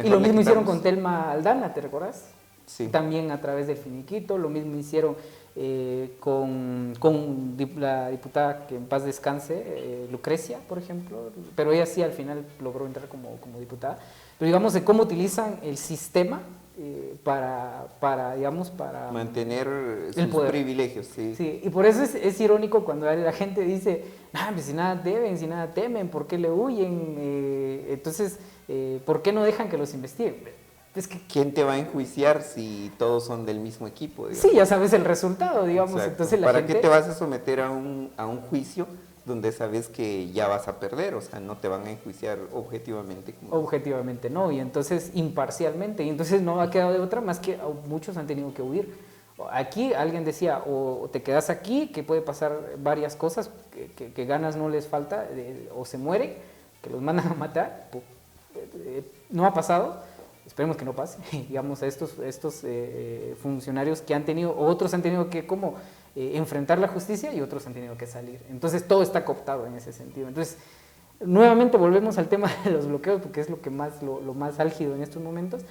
y lo mismo hicieron con Telma Aldana, ¿te recordás? Sí. También a través del finiquito, lo mismo hicieron con la diputada que en paz descanse, Lucrecia, por ejemplo, pero ella sí al final logró entrar como diputada. Pero digamos de cómo utilizan el sistema para mantener sus el poder. Privilegios, sí. Sí, y por eso es irónico cuando la gente dice, pues si nada deben, si nada temen, ¿por qué le huyen? Entonces, ¿por qué no dejan que los investiguen? Es que, ¿quién te va a enjuiciar si todos son del mismo equipo? Digamos? Sí, ya sabes el resultado, digamos. Exacto. Entonces, ¿Para qué te vas a someter a un juicio donde sabes que ya vas a perder? O sea, no te van a enjuiciar objetivamente. Objetivamente no, y entonces imparcialmente. Y entonces no ha quedado de otra más que muchos han tenido que huir. Aquí alguien decía, o te quedas aquí, que puede pasar varias cosas, que ganas no les falta, o se mueren, que los mandan a matar. No ha pasado. Esperemos que no pase, digamos, a estos funcionarios que han tenido, otros han tenido que enfrentar la justicia y otros han tenido que salir. Entonces todo está cooptado en ese sentido. Entonces, nuevamente volvemos al tema de los bloqueos, porque es lo más álgido en estos momentos.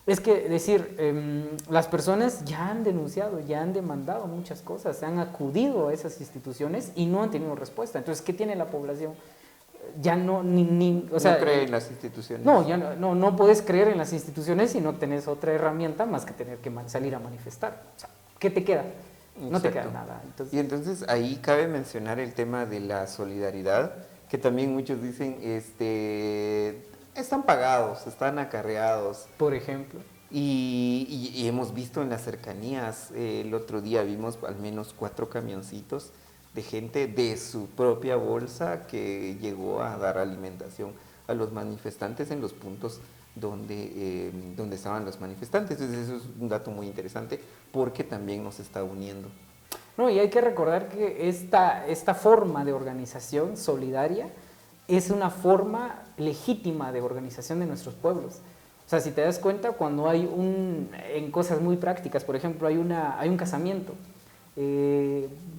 Es que decir, las personas ya han denunciado, ya han demandado muchas cosas, han acudido a esas instituciones y no han tenido respuesta. Entonces, ¿qué tiene la población? Ya no, o sea, no cree en las instituciones. No, ya no puedes creer en las instituciones si no tenés otra herramienta más que tener que salir a manifestar. O sea, ¿qué te queda? No te queda nada. Y entonces ahí cabe mencionar el tema de la solidaridad, que también muchos dicen, están pagados, están acarreados. Por ejemplo. Y hemos visto en las cercanías, el otro día vimos al menos 4 camioncitos de gente de su propia bolsa que llegó a dar alimentación a los manifestantes en los puntos donde estaban los manifestantes. Entonces eso es un dato muy interesante porque también nos está uniendo. No, y hay que recordar que esta forma de organización solidaria es una forma legítima de organización de nuestros pueblos. O sea, si te das cuenta, cuando hay en cosas muy prácticas, por ejemplo, hay un casamiento,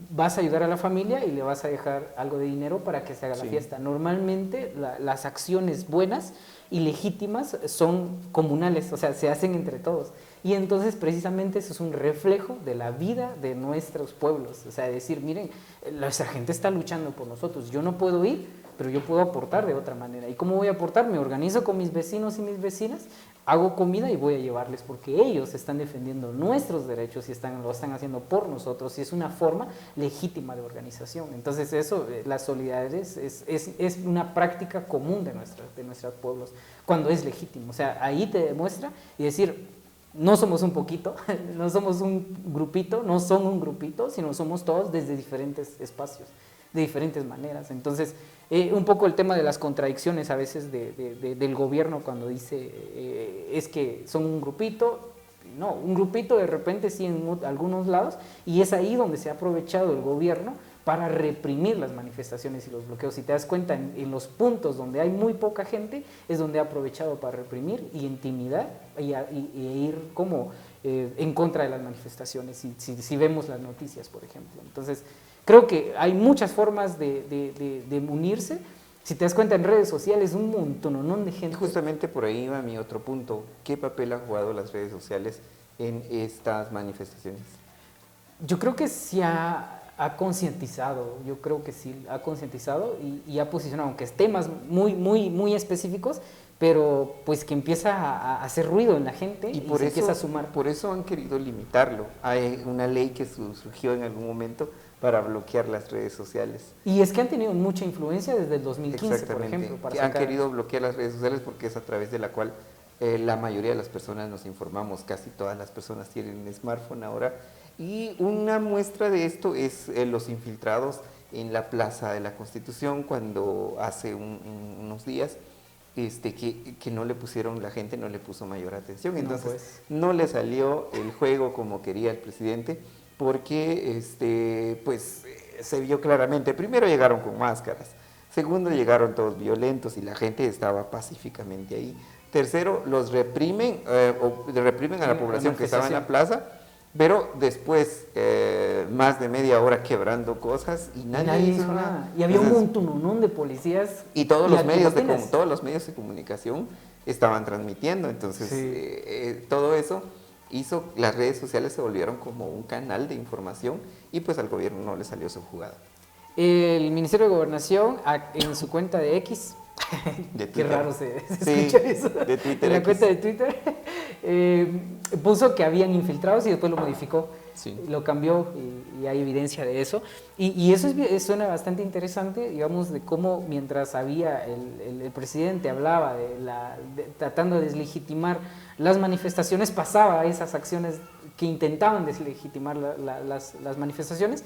vas a ayudar a la familia y le vas a dejar algo de dinero para que se haga la fiesta. Normalmente las acciones buenas y legítimas son comunales, o sea, se hacen entre todos. Y entonces precisamente eso es un reflejo de la vida de nuestros pueblos. O sea, decir, miren, nuestra gente está luchando por nosotros, yo no puedo ir, pero yo puedo aportar de otra manera. ¿Y cómo voy a aportar? Me organizo con mis vecinos y mis vecinas, hago comida y voy a llevarles, porque ellos están defendiendo nuestros derechos y lo están haciendo por nosotros, y es una forma legítima de organización. Entonces eso, la solidaridad es una práctica común de nuestros pueblos, cuando es legítimo. O sea, ahí te demuestra y decir, no somos un poquito, no somos un grupito, no son un grupito, sino somos todos desde diferentes espacios, de diferentes maneras. Entonces, un poco el tema de las contradicciones a veces del gobierno cuando dice es que son un grupito. No, un grupito de repente sí en algunos lados, y es ahí donde se ha aprovechado el gobierno para reprimir las manifestaciones y los bloqueos. Si te das cuenta, en los puntos donde hay muy poca gente, es donde ha aprovechado para reprimir y intimidar y ir como en contra de las manifestaciones, si vemos las noticias, por ejemplo. Entonces, creo que hay muchas formas de unirse. Si te das cuenta, en redes sociales, un montón de gente. Justamente por ahí va mi otro punto. ¿Qué papel han jugado las redes sociales en estas manifestaciones? Yo creo que sí ha concientizado, yo creo que sí ha concientizado y ha posicionado, aunque es temas muy específicos, pero pues que empieza a hacer ruido en la gente y se empieza a sumar. Por eso han querido limitarlo. Hay una ley que surgió en algún momento para bloquear las redes sociales. Y es que han tenido mucha influencia desde el 2015, por ejemplo. Han querido bloquear las redes sociales porque es a través de la cual la mayoría de las personas nos informamos. Casi todas las personas tienen un smartphone ahora. Y una muestra de esto es los infiltrados en la Plaza de la Constitución cuando hace unos días que no le pusieron, la gente no le puso mayor atención. Entonces no le salió el juego como quería el presidente porque se vio claramente. Primero llegaron con máscaras, segundo llegaron todos violentos y la gente estaba pacíficamente ahí. Tercero, los reprimen a la población que estaba en la plaza. Pero después, más de media hora quebrando cosas y nadie hizo nada. Y había un montón de policías. Y todos los medios de comunicación estaban transmitiendo. Entonces, todo eso hizo, las redes sociales se volvieron como un canal de información y pues al gobierno no le salió su jugada. El Ministerio de Gobernación, en su cuenta de X, qué raro se escucha eso, de Twitter, en la cuenta de Twitter, puso que habían infiltrados y después lo modificó, lo cambió y hay evidencia de eso. Y eso suena bastante interesante, digamos, de cómo mientras había el presidente hablaba tratando de deslegitimar las manifestaciones, pasaba a esas acciones que intentaban deslegitimar las manifestaciones.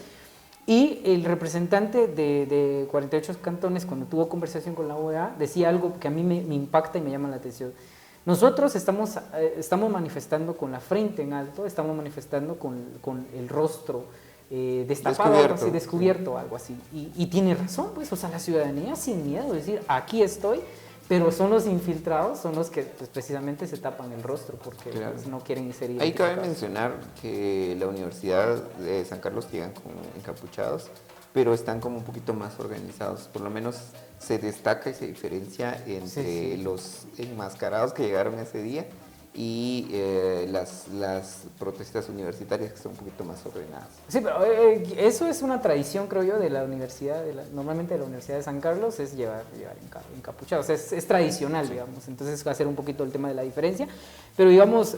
Y el representante de 48 cantones, cuando tuvo conversación con la OEA, decía algo que a mí me impacta y me llama la atención. Nosotros estamos manifestando con la frente en alto, estamos manifestando con el rostro destapado, descubierto, algo así. Y tiene razón, pues, o sea, la ciudadanía sin miedo, es decir, aquí estoy, pero son los infiltrados, son los que pues, precisamente se tapan el rostro porque pues, no quieren ser identificados. Ahí cabe mencionar que la Universidad de San Carlos llegan con encapuchados, pero están como un poquito más organizados, por lo menos se destaca y se diferencia entre los enmascarados que llegaron ese día y las protestas universitarias que son un poquito más ordenadas. Sí, pero eso es una tradición, creo yo, de la universidad, normalmente de la Universidad de San Carlos es llevar encapuchados, o sea, es tradicional, digamos, entonces va a ser un poquito el tema de la diferencia, pero digamos,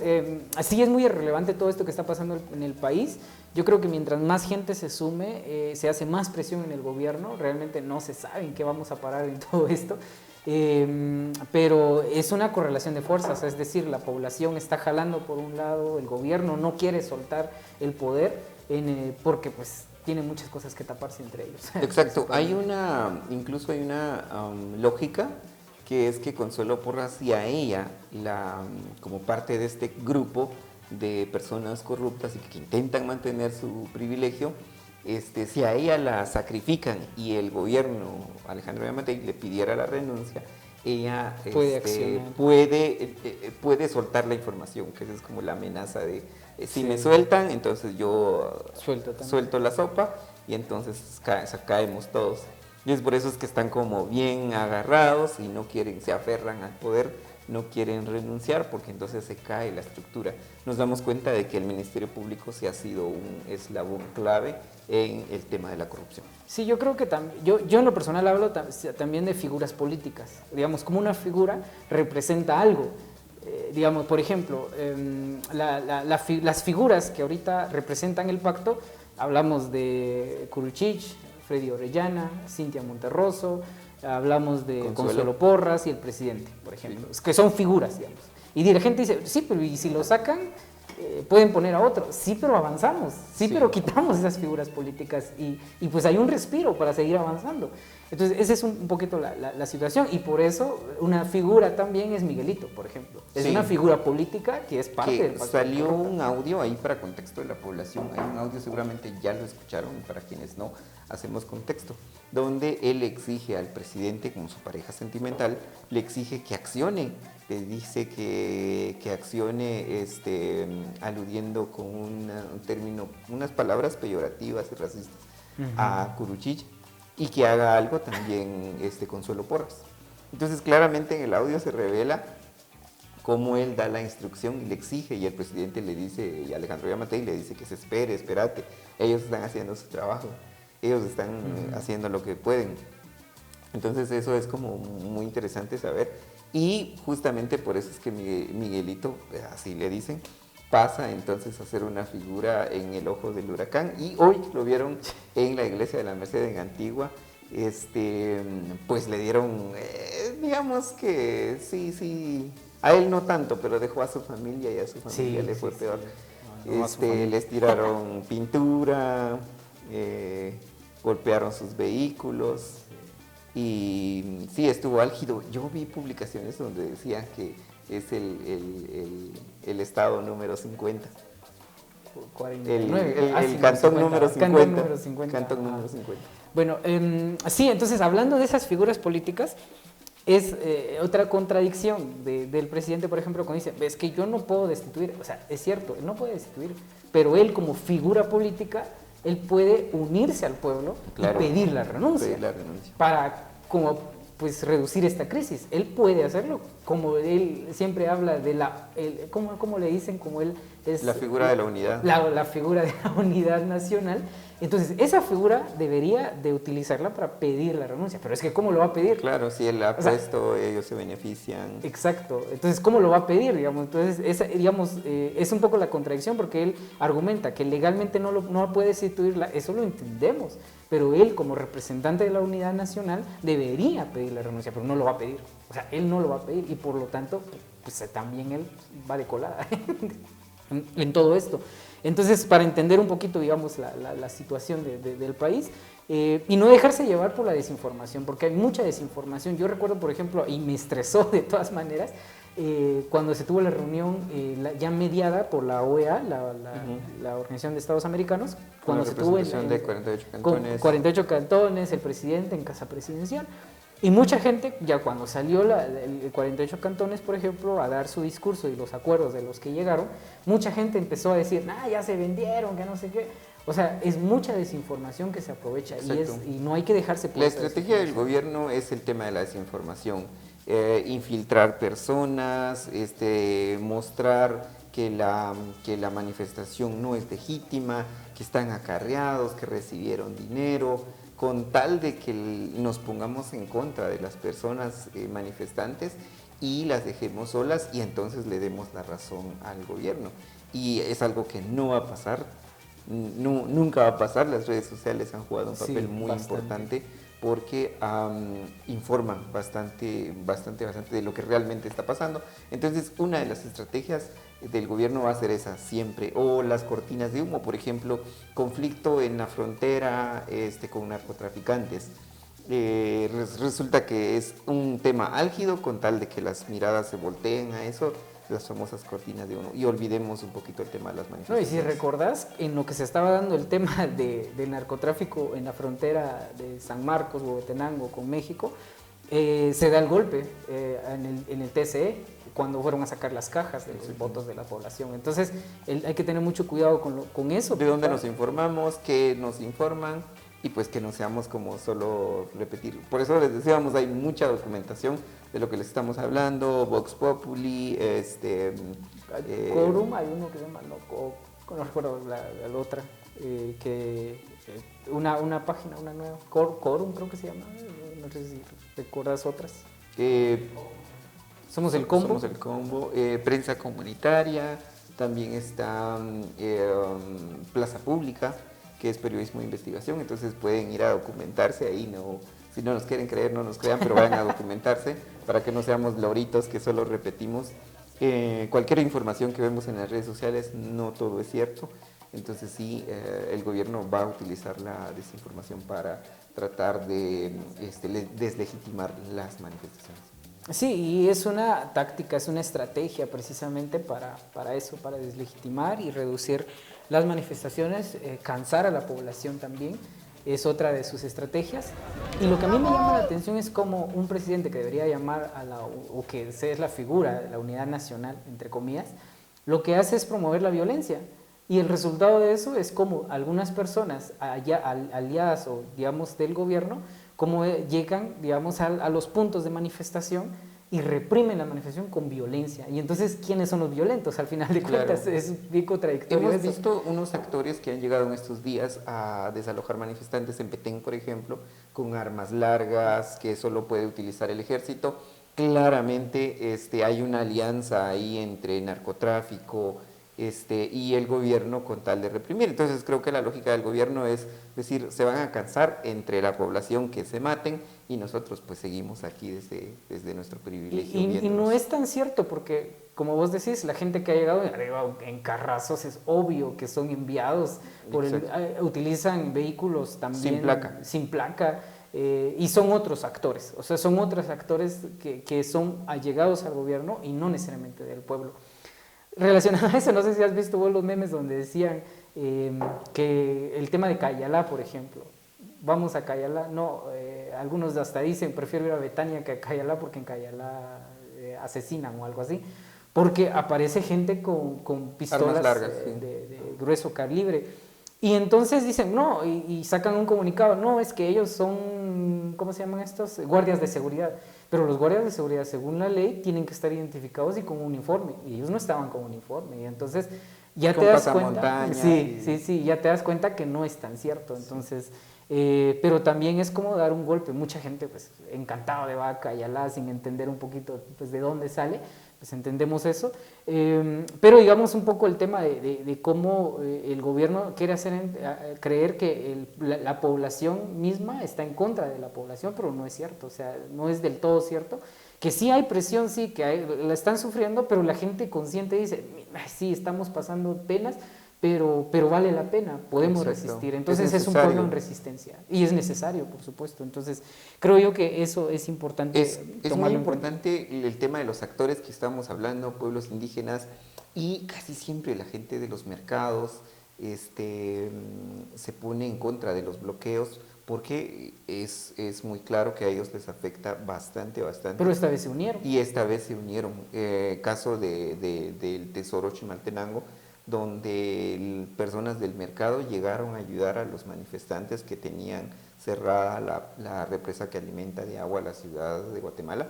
sí es muy relevante todo esto que está pasando en el país. Yo creo que mientras más gente se sume, se hace más presión en el gobierno, realmente no se sabe en qué vamos a parar en todo esto. Pero es una correlación de fuerzas, es decir, la población está jalando por un lado, el gobierno no quiere soltar el poder porque pues tiene muchas cosas que taparse entre ellos. Exacto, incluso hay una lógica que es que Consuelo Porras y a ella, como parte de este grupo de personas corruptas y que intentan mantener su privilegio, si a ella la sacrifican y el gobierno, Alejandro Yamatei, le pidiera la renuncia, ella puede soltar la información, que esa es como la amenaza de si me sueltan, entonces yo suelto la sopa y entonces caemos todos. Y es por eso es que están como bien agarrados y no quieren, se aferran al poder, no quieren renunciar porque entonces se cae la estructura. Nos damos cuenta de que el Ministerio Público sí ha sido un eslabón clave en el tema de la corrupción. Sí, yo creo que yo en lo personal hablo también de figuras políticas. Digamos, como una figura representa algo. Digamos, por ejemplo, las figuras que ahorita representan el pacto, hablamos de Curuchich, Freddy Orellana, Cintia Monterroso, hablamos de Consuelo Porras y el presidente, por ejemplo, que son figuras, digamos. Y la gente dice, sí, pero ¿y si lo sacan? Pueden poner a otro. Sí, pero avanzamos. Sí, pero quitamos esas figuras políticas y pues hay un respiro para seguir avanzando. Entonces, esa es un poquito la situación y por eso una figura también es Miguelito, por ejemplo. Es Sí. una figura política que es parte Que del Pacto salió Antirroca. un audio ahí para contexto de la población, hay un audio seguramente ya lo escucharon, para quienes no, hacemos contexto, donde él exige al presidente, como su pareja sentimental, le exige que accione, le dice que accione aludiendo con un término, unas palabras peyorativas y racistas a Curuchiche, y que haga algo también Consuelo Porras. Entonces claramente en el audio se revela cómo él da la instrucción y le exige, y el presidente le dice, y Alejandro Yamatei le dice que se espere, espérate, ellos están haciendo su trabajo, ellos están haciendo lo que pueden. Entonces eso es como muy interesante saber, y justamente por eso es que Miguelito, así le dicen, pasa entonces a ser una figura en el ojo del huracán, y hoy lo vieron en la iglesia de la Merced en Antigua. Pues le dieron, digamos que sí, a él no tanto, pero dejó a su familia, y a su familia le fue peor. No, a su familia. Les tiraron pintura, golpearon sus vehículos, y sí, estuvo álgido. Yo vi publicaciones donde decían que es el estado número 50. 49. El cantón número 50. Cantón número 50. Cantón número 50. Bueno, sí, entonces hablando de esas figuras políticas, es otra contradicción del presidente, por ejemplo, cuando dice, es que yo no puedo destituir, o sea, es cierto, él no puede destituir, pero él como figura política, él puede unirse al pueblo Claro, y pedir la renuncia, pedir la renuncia. para como pues reducir esta crisis. Él puede hacerlo, como él siempre habla de ¿cómo le dicen? Como él es La figura de la unidad. la figura de la unidad nacional. Entonces, esa figura debería de utilizarla para pedir la renuncia. Pero es que, ¿cómo lo va a pedir? Claro, si él ha O sea, puesto, ellos se benefician. Exacto. Entonces, ¿cómo lo va a pedir? Digamos? Entonces, es un poco la contradicción porque él argumenta que legalmente no puede destituirla. Eso lo entendemos. Pero él, como representante de la unidad nacional, debería pedir la renuncia, pero no lo va a pedir. O sea, él no lo va a pedir y por lo tanto, pues también él va de colada en todo esto. Entonces, para entender un poquito, digamos, la situación del país y no dejarse llevar por la desinformación, porque hay mucha desinformación. Yo recuerdo, por ejemplo, y me estresó de todas maneras, cuando se tuvo la reunión ya mediada por la OEA, la Organización de Estados Americanos, cuando se tuvo de 48 cantones. 48 cantones, el presidente en casa presidencial. Y mucha gente, ya cuando salió el 48 cantones, por ejemplo, a dar su discurso y los acuerdos de los que llegaron, mucha gente empezó a decir, ya se vendieron, que no sé qué. O sea, es mucha desinformación que se aprovecha y no hay que dejarse por La esa estrategia del gobierno es el tema de la desinformación. Infiltrar personas, mostrar que la manifestación no es legítima, que están acarreados, que recibieron dinero, con tal de que nos pongamos en contra de las personas manifestantes y las dejemos solas y entonces le demos la razón al gobierno. Y es algo que no va a pasar, nunca va a pasar. Las redes sociales han jugado un papel muy importante porque informan bastante de lo que realmente está pasando. Entonces, una de las estrategias del gobierno va a ser esa siempre, o las cortinas de humo, por ejemplo, conflicto en la frontera con narcotraficantes. Resulta que es un tema álgido con tal de que las miradas se volteen a eso, las famosas cortinas de humo, y olvidemos un poquito el tema de las manifestaciones. No, y si recordás, en lo que se estaba dando el tema del narcotráfico en la frontera de San Marcos, Huehuetenango con México, se da el golpe en el TCE, cuando fueron a sacar las cajas de los votos de la población. Entonces, hay que tener mucho cuidado con eso. ¿De dónde nos informamos? ¿Qué nos informan? Y pues que no seamos como solo repetir. Por eso les decíamos, hay mucha documentación de lo que les estamos hablando, Vox Populi, Quorum, hay uno que se llama, no recuerdo la otra, una página, una nueva, Quorum creo que se llama, no sé si recuerdas otras. Somos el Combo. Somos el Combo, prensa comunitaria, también está Plaza Pública, que es periodismo de investigación, entonces pueden ir a documentarse ahí, si no nos quieren creer, no nos crean, pero vayan a documentarse para que no seamos loritos que solo repetimos. Cualquier información que vemos en las redes sociales, no todo es cierto, entonces sí, el gobierno va a utilizar la desinformación para tratar de deslegitimar las manifestaciones. Sí, y es una táctica, es una estrategia precisamente para eso, para deslegitimar y reducir las manifestaciones, cansar a la población también, es otra de sus estrategias. Y lo que a mí me llama la atención es cómo un presidente que debería llamar o que es la figura de la unidad nacional, entre comillas, lo que hace es promover la violencia. Y el resultado de eso es como algunas personas aliadas o digamos del gobierno, como llegan digamos a los puntos de manifestación y reprimen la manifestación con violencia. Y entonces, ¿quiénes son los violentos? Al final de cuentas, Claro. es bien contradictorio. Hemos visto unos actores que han llegado en estos días a desalojar manifestantes en Petén, por ejemplo, con armas largas que solo puede utilizar el ejército. Claramente hay una alianza ahí entre narcotráfico y el gobierno con tal de reprimir. Entonces creo que la lógica del gobierno es decir, se van a cansar entre la población que se maten y nosotros pues seguimos aquí desde nuestro privilegio. Y no es tan cierto porque, como vos decís, la gente que ha llegado en carrazos es obvio que son enviados, utilizan vehículos también sin placa y son otros actores, o sea, son otros actores que son allegados al gobierno y no necesariamente del pueblo. Relacionado a eso, no sé si has visto vos los memes donde decían que el tema de Cayalá, por ejemplo, vamos a Cayalá, no, algunos hasta dicen prefiero ir a Betania que a Cayalá porque en Cayalá asesinan o algo así, porque aparece gente con pistolas largas, de grueso calibre. Y entonces dicen, no, y sacan un comunicado, no, es que ellos son, ¿cómo se llaman estos? Guardias de seguridad. Pero los guardias de seguridad, según la ley, tienen que estar identificados y con un uniforme. Y ellos no estaban con uniforme. Y entonces ya te das cuenta. Sí, ya te das cuenta que no es tan cierto. Entonces, pero también es como dar un golpe. Mucha gente, pues, encantado de Vaca y Alá, sin entender un poquito, pues, de dónde sale. Pues entendemos eso, pero digamos un poco el tema de cómo el gobierno quiere hacer creer que la población misma está en contra de la población, pero no es cierto, o sea, no es del todo cierto, que sí hay presión, sí, que la están sufriendo, pero la gente consciente dice, sí, estamos pasando penas, pero vale la pena, podemos resistir. Entonces es un pueblo en resistencia y es necesario, por supuesto. Entonces creo yo que eso es importante. Es muy importante el tema de los actores que estamos hablando, pueblos indígenas y casi siempre la gente de los mercados se pone en contra de los bloqueos porque es muy claro que a ellos les afecta bastante. Pero esta vez se unieron. Y esta vez se unieron. Caso del Tesoro Chimaltenango, donde personas del mercado llegaron a ayudar a los manifestantes que tenían cerrada la represa que alimenta de agua a la ciudad de Guatemala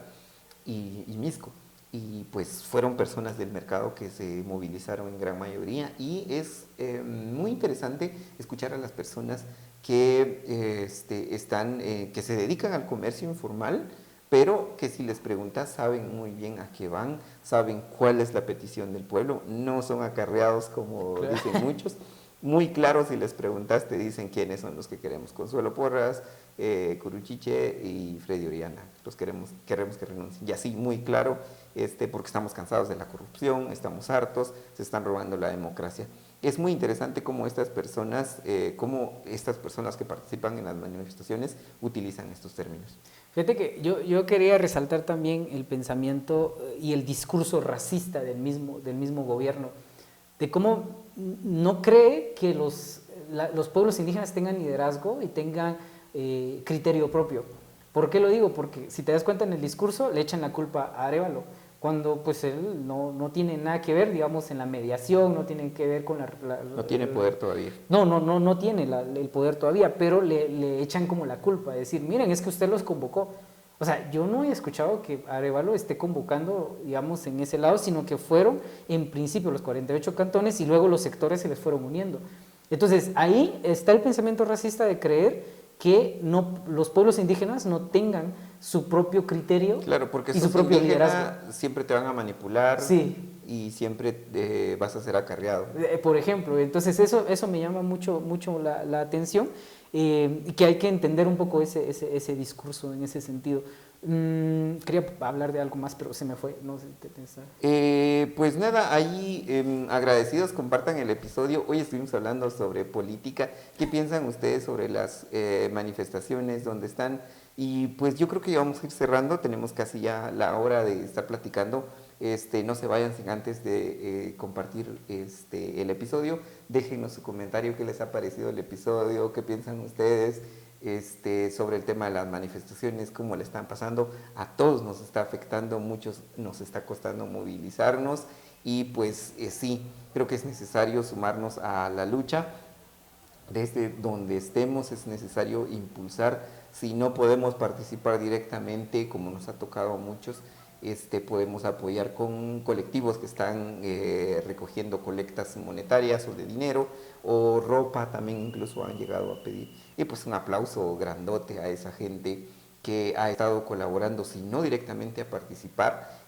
y Misco. Y pues fueron personas del mercado que se movilizaron en gran mayoría y es muy interesante escuchar a las personas que, que se dedican al comercio informal, pero que si les preguntas saben muy bien a qué van, saben cuál es la petición del pueblo, no son acarreados como dicen muchos. Muy claro, si les preguntas te dicen quiénes son los que queremos: Consuelo Porras, Curuchiche y Freddy Oriana. Los queremos que renuncien. Y así, muy claro, porque estamos cansados de la corrupción, estamos hartos, se están robando la democracia. Es muy interesante cómo estas personas que participan en las manifestaciones utilizan estos términos. Fíjate que yo quería resaltar también el pensamiento y el discurso racista del mismo gobierno, de cómo no cree que los pueblos indígenas tengan liderazgo y tengan criterio propio. ¿Por qué lo digo? Porque si te das cuenta en el discurso le echan la culpa a Arévalo, cuando pues él no tiene nada que ver, digamos, en la mediación, no tiene que ver con no tiene poder todavía. No tiene el poder todavía, pero le echan como la culpa, de decir, miren, es que usted los convocó. O sea, yo no he escuchado que Arévalo esté convocando, digamos, en ese lado, sino que fueron, en principio, los 48 cantones y luego los sectores se les fueron uniendo. Entonces, ahí está el pensamiento racista de creer que los pueblos indígenas no tengan su propio criterio, claro, porque y su propio liderazgo. Siempre te van a manipular, sí, y siempre vas a ser acarreado. Por ejemplo, entonces eso me llama mucho la atención, y que hay que entender un poco ese discurso en ese sentido. Quería hablar de algo más, pero se me fue, no sé qué pensar. Pues nada, ahí agradecidos, compartan el episodio. Hoy estuvimos hablando sobre política. ¿Qué piensan ustedes sobre las manifestaciones? ¿Dónde están? Y pues yo creo que ya vamos a ir cerrando, tenemos casi ya la hora de estar platicando. No se vayan sin antes de compartir el episodio. Déjenos su comentario, qué les ha parecido el episodio, qué piensan ustedes. Sobre el tema de las manifestaciones, cómo le están pasando, a todos nos está afectando, muchos nos está costando movilizarnos y pues sí, creo que es necesario sumarnos a la lucha. Desde donde estemos es necesario impulsar, si no podemos participar directamente, como nos ha tocado a muchos, podemos apoyar con colectivos que están recogiendo colectas monetarias o de dinero o ropa, también incluso han llegado a pedir. Y pues un aplauso grandote a esa gente que ha estado colaborando, si no directamente a participar,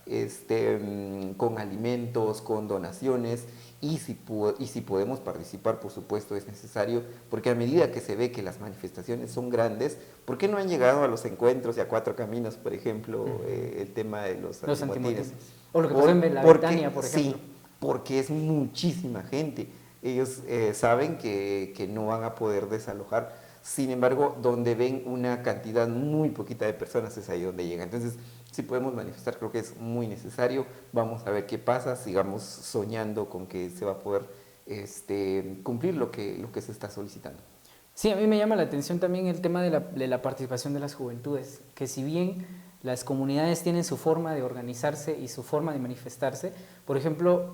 con alimentos, con donaciones, y si podemos participar, por supuesto, es necesario, porque a medida que se ve que las manifestaciones son grandes, ¿por qué no han llegado a los encuentros y a Cuatro Caminos, por ejemplo, el tema de los antimotines? O lo que pasó en la Betania, por ejemplo. Sí, porque es muchísima gente. Ellos saben que no van a poder desalojar. Sin embargo, donde ven una cantidad muy poquita de personas es ahí donde llegan. Entonces, si podemos manifestar, creo que es muy necesario. Vamos a ver qué pasa, sigamos soñando con que se va a poder cumplir lo que se está solicitando. Sí, a mí me llama la atención también el tema de la participación de las juventudes, que si bien las comunidades tienen su forma de organizarse y su forma de manifestarse, por ejemplo,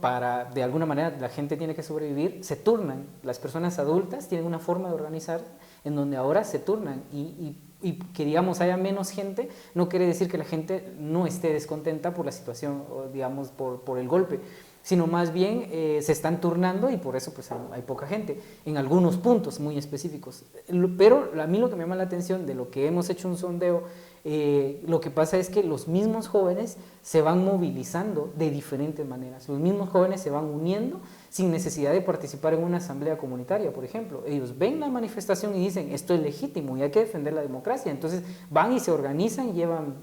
de alguna manera la gente tiene que sobrevivir, se turnan. Las personas adultas tienen una forma de organizar en donde ahora se turnan y que digamos haya menos gente no quiere decir que la gente no esté descontenta por la situación o digamos por el golpe, sino más bien se están turnando y por eso pues hay poca gente en algunos puntos muy específicos. Pero a mí lo que me llama la atención de lo que hemos hecho un sondeo, lo que pasa es que los mismos jóvenes se van movilizando de diferentes maneras, los mismos jóvenes se van uniendo sin necesidad de participar en una asamblea comunitaria, por ejemplo. Ellos ven la manifestación y dicen, esto es legítimo y hay que defender la democracia. Entonces van y se organizan, llevan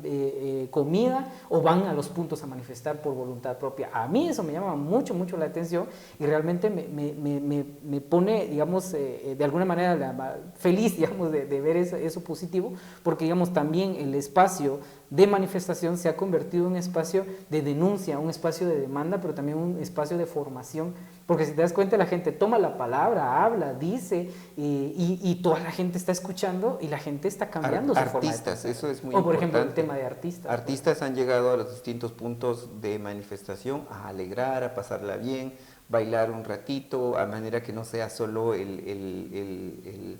comida o van a los puntos a manifestar por voluntad propia. A mí eso me llama mucho, mucho la atención y realmente me pone, digamos, de alguna manera feliz, digamos, de ver eso positivo, porque, digamos, también el espacio de manifestación se ha convertido en un espacio de denuncia, un espacio de demanda, pero también un espacio de formación, porque si te das cuenta la gente toma la palabra, habla, dice y toda la gente está escuchando y la gente está cambiando su forma de Artistas, eso es muy importante. O por ejemplo el importante. tema de artistas. Artistas han llegado a los distintos puntos de manifestación a alegrar, a pasarla bien, bailar un ratito, a manera que no sea solo el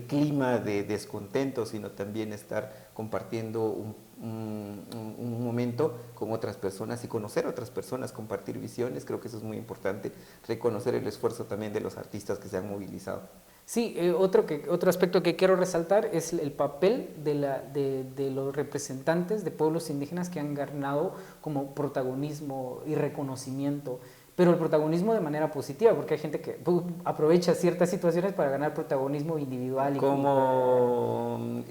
clima de descontento, sino también estar compartiendo un momento con otras personas y conocer a otras personas, compartir visiones. Creo que eso es muy importante, reconocer el esfuerzo también de los artistas que se han movilizado. Sí, otro aspecto que quiero resaltar es el papel de los representantes de pueblos indígenas que han ganado como protagonismo y reconocimiento, pero el protagonismo de manera positiva, porque hay gente que aprovecha ciertas situaciones para ganar protagonismo individual. Como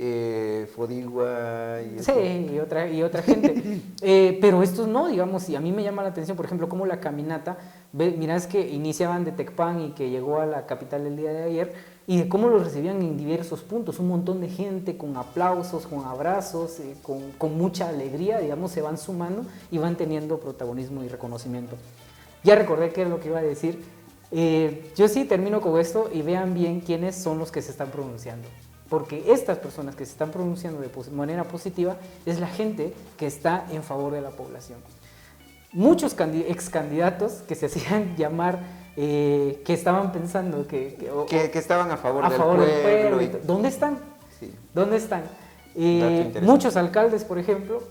Fodigua y sí, y otra gente. Pero estos no, digamos, y a mí me llama la atención, por ejemplo, como la caminata, mirás que iniciaban de Tecpan y que llegó a la capital el día de ayer, y de cómo los recibían en diversos puntos, un montón de gente con aplausos, con abrazos, con mucha alegría, digamos, se van sumando y van teniendo protagonismo y reconocimiento. Ya recordé qué es lo que iba a decir. Yo sí termino con esto y vean bien quiénes son los que se están pronunciando. Porque estas personas que se están pronunciando de manera positiva es la gente que está en favor de la población. Muchos ex candidatos que se hacían llamar, que estaban pensando que estaban a favor del pueblo. ¿Dónde están? Sí. ¿Dónde están? Muchos alcaldes, por ejemplo,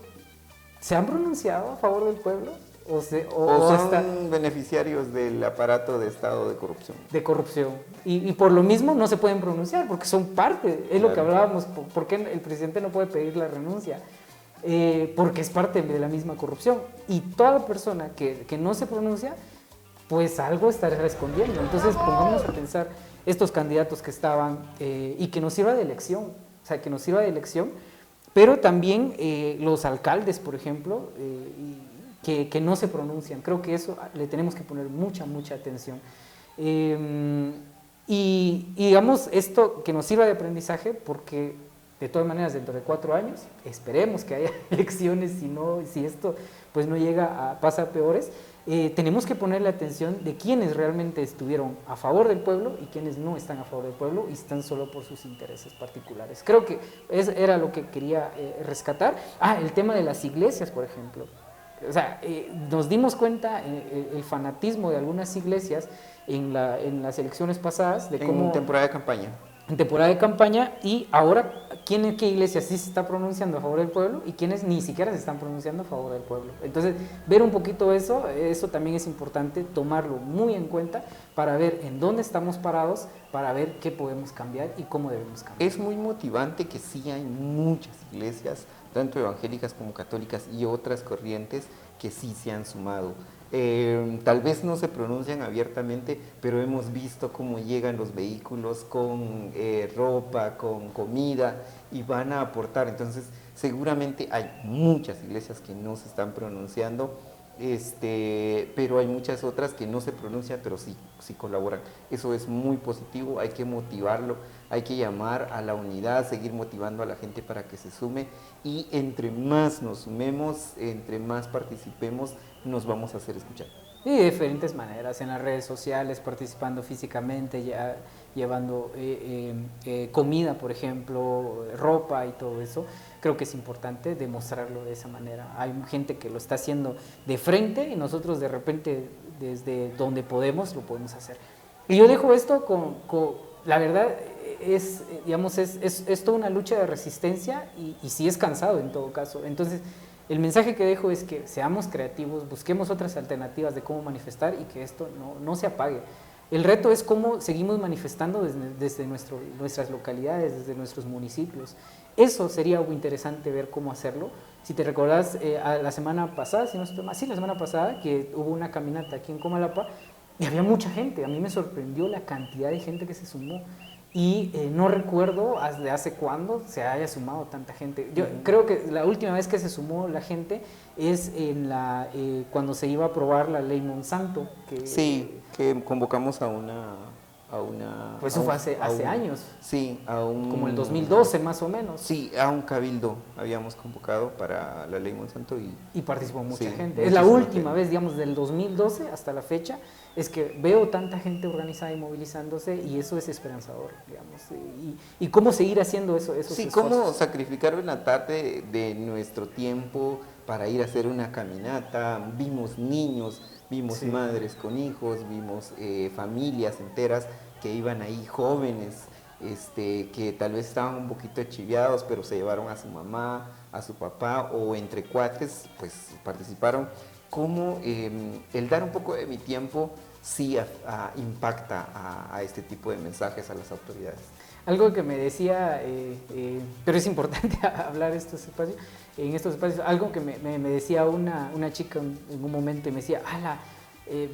¿se han pronunciado a favor del pueblo? O son beneficiarios del aparato de Estado de corrupción. De corrupción. Y por lo mismo no se pueden pronunciar, porque son parte, es claro. Lo que hablábamos, ¿por qué el presidente no puede pedir la renuncia? Porque es parte de la misma corrupción. Y toda persona que no se pronuncia, pues algo estará escondiendo. Entonces pongámonos a pensar estos candidatos que estaban y que nos sirva de elección, o sea, que nos sirva de elección pero también los alcaldes, por ejemplo, que no se pronuncian. Creo que eso le tenemos que poner mucha atención. Y digamos, esto que nos sirva de aprendizaje, porque de todas maneras dentro de 4 años esperemos que haya elecciones, si esto pues no llega a pasar peores, tenemos que ponerle atención de quienes realmente estuvieron a favor del pueblo y quienes no están a favor del pueblo y están solo por sus intereses particulares. Creo que era lo que quería rescatar. El tema de las iglesias, por ejemplo. O sea, nos dimos cuenta el fanatismo de algunas iglesias en las elecciones pasadas de cómo... En temporada de campaña. En temporada de campaña, y ahora, ¿qué iglesia sí se está pronunciando a favor del pueblo y quiénes ni siquiera se están pronunciando a favor del pueblo? Entonces, ver un poquito eso también es importante, tomarlo muy en cuenta para ver en dónde estamos parados, para ver qué podemos cambiar y cómo debemos cambiar. Es muy motivante que sí hay muchas iglesias, tanto evangélicas como católicas y otras corrientes que sí se han sumado. Tal vez no se pronuncian abiertamente, pero hemos visto cómo llegan los vehículos con ropa, con comida y van a aportar. Entonces, seguramente hay muchas iglesias que no se están pronunciando, pero hay muchas otras que no se pronuncian, pero sí colaboran. Eso es muy positivo, hay que motivarlo, hay que llamar a la unidad, seguir motivando a la gente para que se sume, y entre más nos sumemos, entre más participemos, nos vamos a hacer escuchar. Y de diferentes maneras, en las redes sociales, participando físicamente, llevando comida, por ejemplo, ropa y todo eso. Creo que es importante demostrarlo de esa manera. Hay gente que lo está haciendo de frente y nosotros de repente desde donde podemos lo podemos hacer. Y yo dejo esto con la verdad, digamos, es toda una lucha de resistencia y sí es cansado en todo caso. Entonces, el mensaje que dejo es que seamos creativos, busquemos otras alternativas de cómo manifestar y que esto no se apague. El reto es cómo seguimos manifestando desde nuestras localidades, desde nuestros municipios. Eso sería algo interesante ver cómo hacerlo. Si te recordás, la semana pasada, si no estoy mal, sí, la semana pasada, que hubo una caminata aquí en Comalapa y había mucha gente. A mí me sorprendió la cantidad de gente que se sumó. Y no recuerdo de hace cuándo se haya sumado tanta gente. Yo creo que la última vez que se sumó la gente es cuando se iba a aprobar la ley Monsanto. Sí, que convocamos a una... Pues eso fue hace años. Sí, como el 2012 más o menos. Sí, a un cabildo habíamos convocado para la ley Monsanto y participó mucha gente. Es la última vez, digamos, del 2012 hasta la fecha, es que veo tanta gente organizada y movilizándose, y eso es esperanzador, digamos. Y cómo seguir haciendo esos sí, esfuerzos. cómo sacrificar una tarde de nuestro tiempo para ir a hacer una caminata. Vimos niños, vimos madres con hijos, vimos familias enteras que iban ahí, jóvenes, que tal vez estaban un poquito chiviados, pero se llevaron a su mamá, a su papá, o entre cuates, pues participaron. Como el dar un poco de mi tiempo sí impacta a este tipo de mensajes a las autoridades. Algo que me decía, pero es importante hablar en estos espacios, algo que me decía una chica en un momento, y me decía,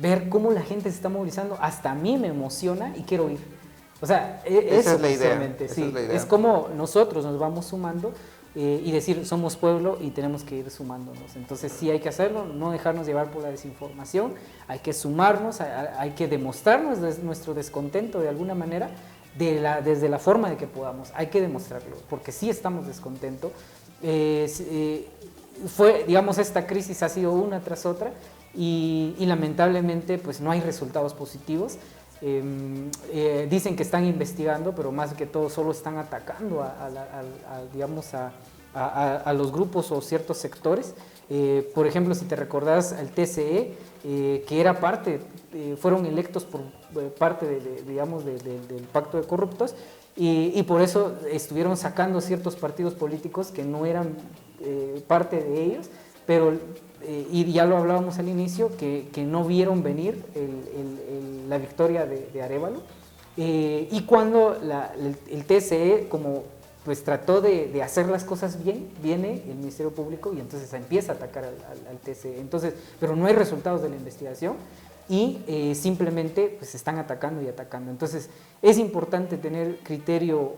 ver cómo la gente se está movilizando, hasta a mí me emociona y quiero ir. O sea, esa es la idea. Sí, es como nosotros nos vamos sumando y decir, somos pueblo y tenemos que ir sumándonos. Entonces sí hay que hacerlo, no dejarnos llevar por la desinformación, hay que sumarnos, hay que demostrarnos nuestro descontento de alguna manera, desde la forma de que podamos. Hay que demostrarlo, porque sí estamos descontentos. Digamos, esta crisis ha sido una tras otra y lamentablemente pues no hay resultados positivos. Dicen que están investigando, pero más que todo solo están atacando a los grupos o ciertos sectores. Por ejemplo, si te recordás, el TCE, que era fueron electos por parte del Pacto de Corruptos, y por eso estuvieron sacando ciertos partidos políticos que no eran parte de ellos, pero y ya lo hablábamos al inicio, que no vieron venir la victoria de Arévalo, y cuando el TSE como pues trató de hacer las cosas bien, viene el Ministerio Público y entonces empieza a atacar al TSE. Entonces, pero no hay resultados de la investigación, y simplemente pues están atacando y atacando. Entonces es importante tener criterio,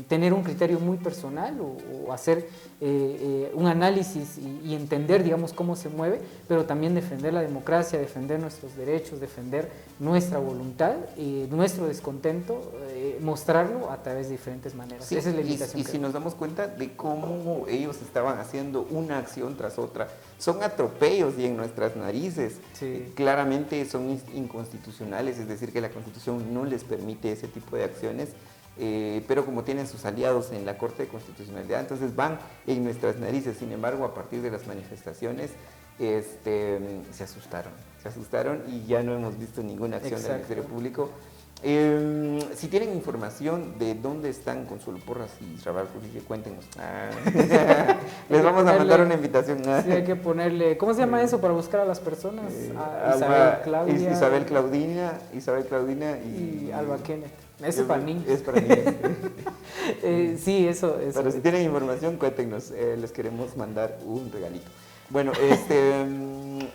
tener un criterio muy personal o hacer un análisis y entender, digamos, cómo se mueve, pero también defender la democracia, defender nuestros derechos, defender nuestra voluntad y nuestro descontento, mostrarlo a través de diferentes maneras. Sí, esa es la invitación. y si nos damos cuenta de cómo ellos estaban haciendo una acción tras otra, son atropellos y en nuestras narices. Sí. Claramente son inconstitucionales, es decir, que la Constitución no les permite ese tipo de acciones, pero como tienen sus aliados en la Corte de Constitucionalidad, entonces van en nuestras narices. Sin embargo, a partir de las manifestaciones, se asustaron y ya no hemos visto ninguna acción del Ministerio Público. Si tienen información de dónde están Consuelo Porras y Rabal Trujillo, cuéntenos. Les vamos a mandar una invitación. Sí, hay que ponerle, ¿cómo se llama eso para buscar a las personas? Isabel Claudina y Alba Kenneth. Eso es para niños. Es para niños. Sí, eso. Pero si tienen información, cuéntenos. Les queremos mandar un regalito. Bueno,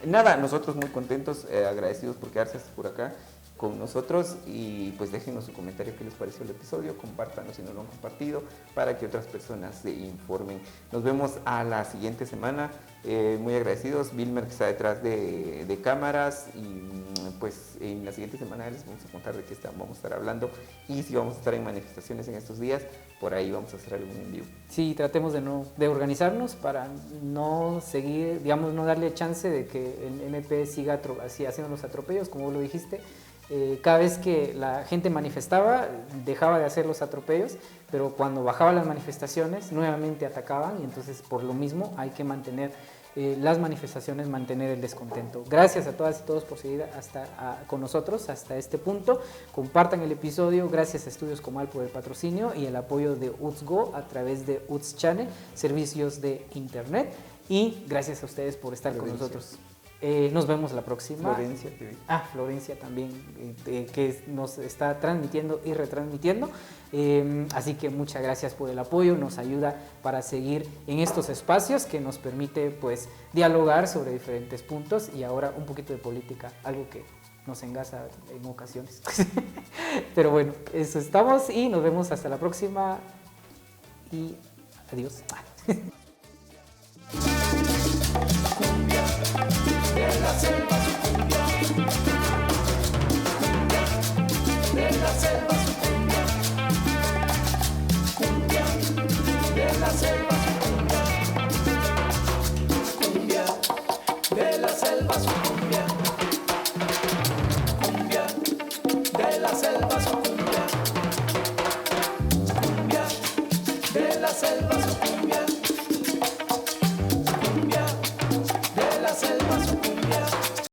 nada, nosotros muy contentos, agradecidos por quedarse hasta por acá con nosotros y pues déjenos su comentario qué les pareció el episodio, compártanos si no lo han compartido para que otras personas se informen. Nos vemos a la siguiente semana, muy agradecidos, Vilmer que está detrás de cámaras y pues en la siguiente semana les vamos a contar de qué vamos a estar hablando y si vamos a estar en manifestaciones en estos días, por ahí vamos a hacer algún envío. Sí, tratemos de organizarnos para no seguir, digamos, no darle chance de que el MP siga así haciendo los atropellos, como vos lo dijiste. Cada vez que la gente manifestaba, dejaba de hacer los atropellos, pero cuando bajaban las manifestaciones, nuevamente atacaban y entonces por lo mismo hay que mantener las manifestaciones, mantener el descontento. Gracias a todas y todos por seguir con nosotros hasta este punto. Compartan el episodio. Gracias a Estudios Comal por el patrocinio y el apoyo de UTSGo a través de UTS Channel, servicios de internet. Y gracias a ustedes por estar con nosotros. Nos vemos la próxima. Florencia TV. Florencia también, que nos está transmitiendo y retransmitiendo. Así que muchas gracias por el apoyo, nos ayuda para seguir en estos espacios que nos permite pues dialogar sobre diferentes puntos y ahora un poquito de política, algo que nos engasa en ocasiones. Pero bueno, eso estamos y nos vemos hasta la próxima y adiós.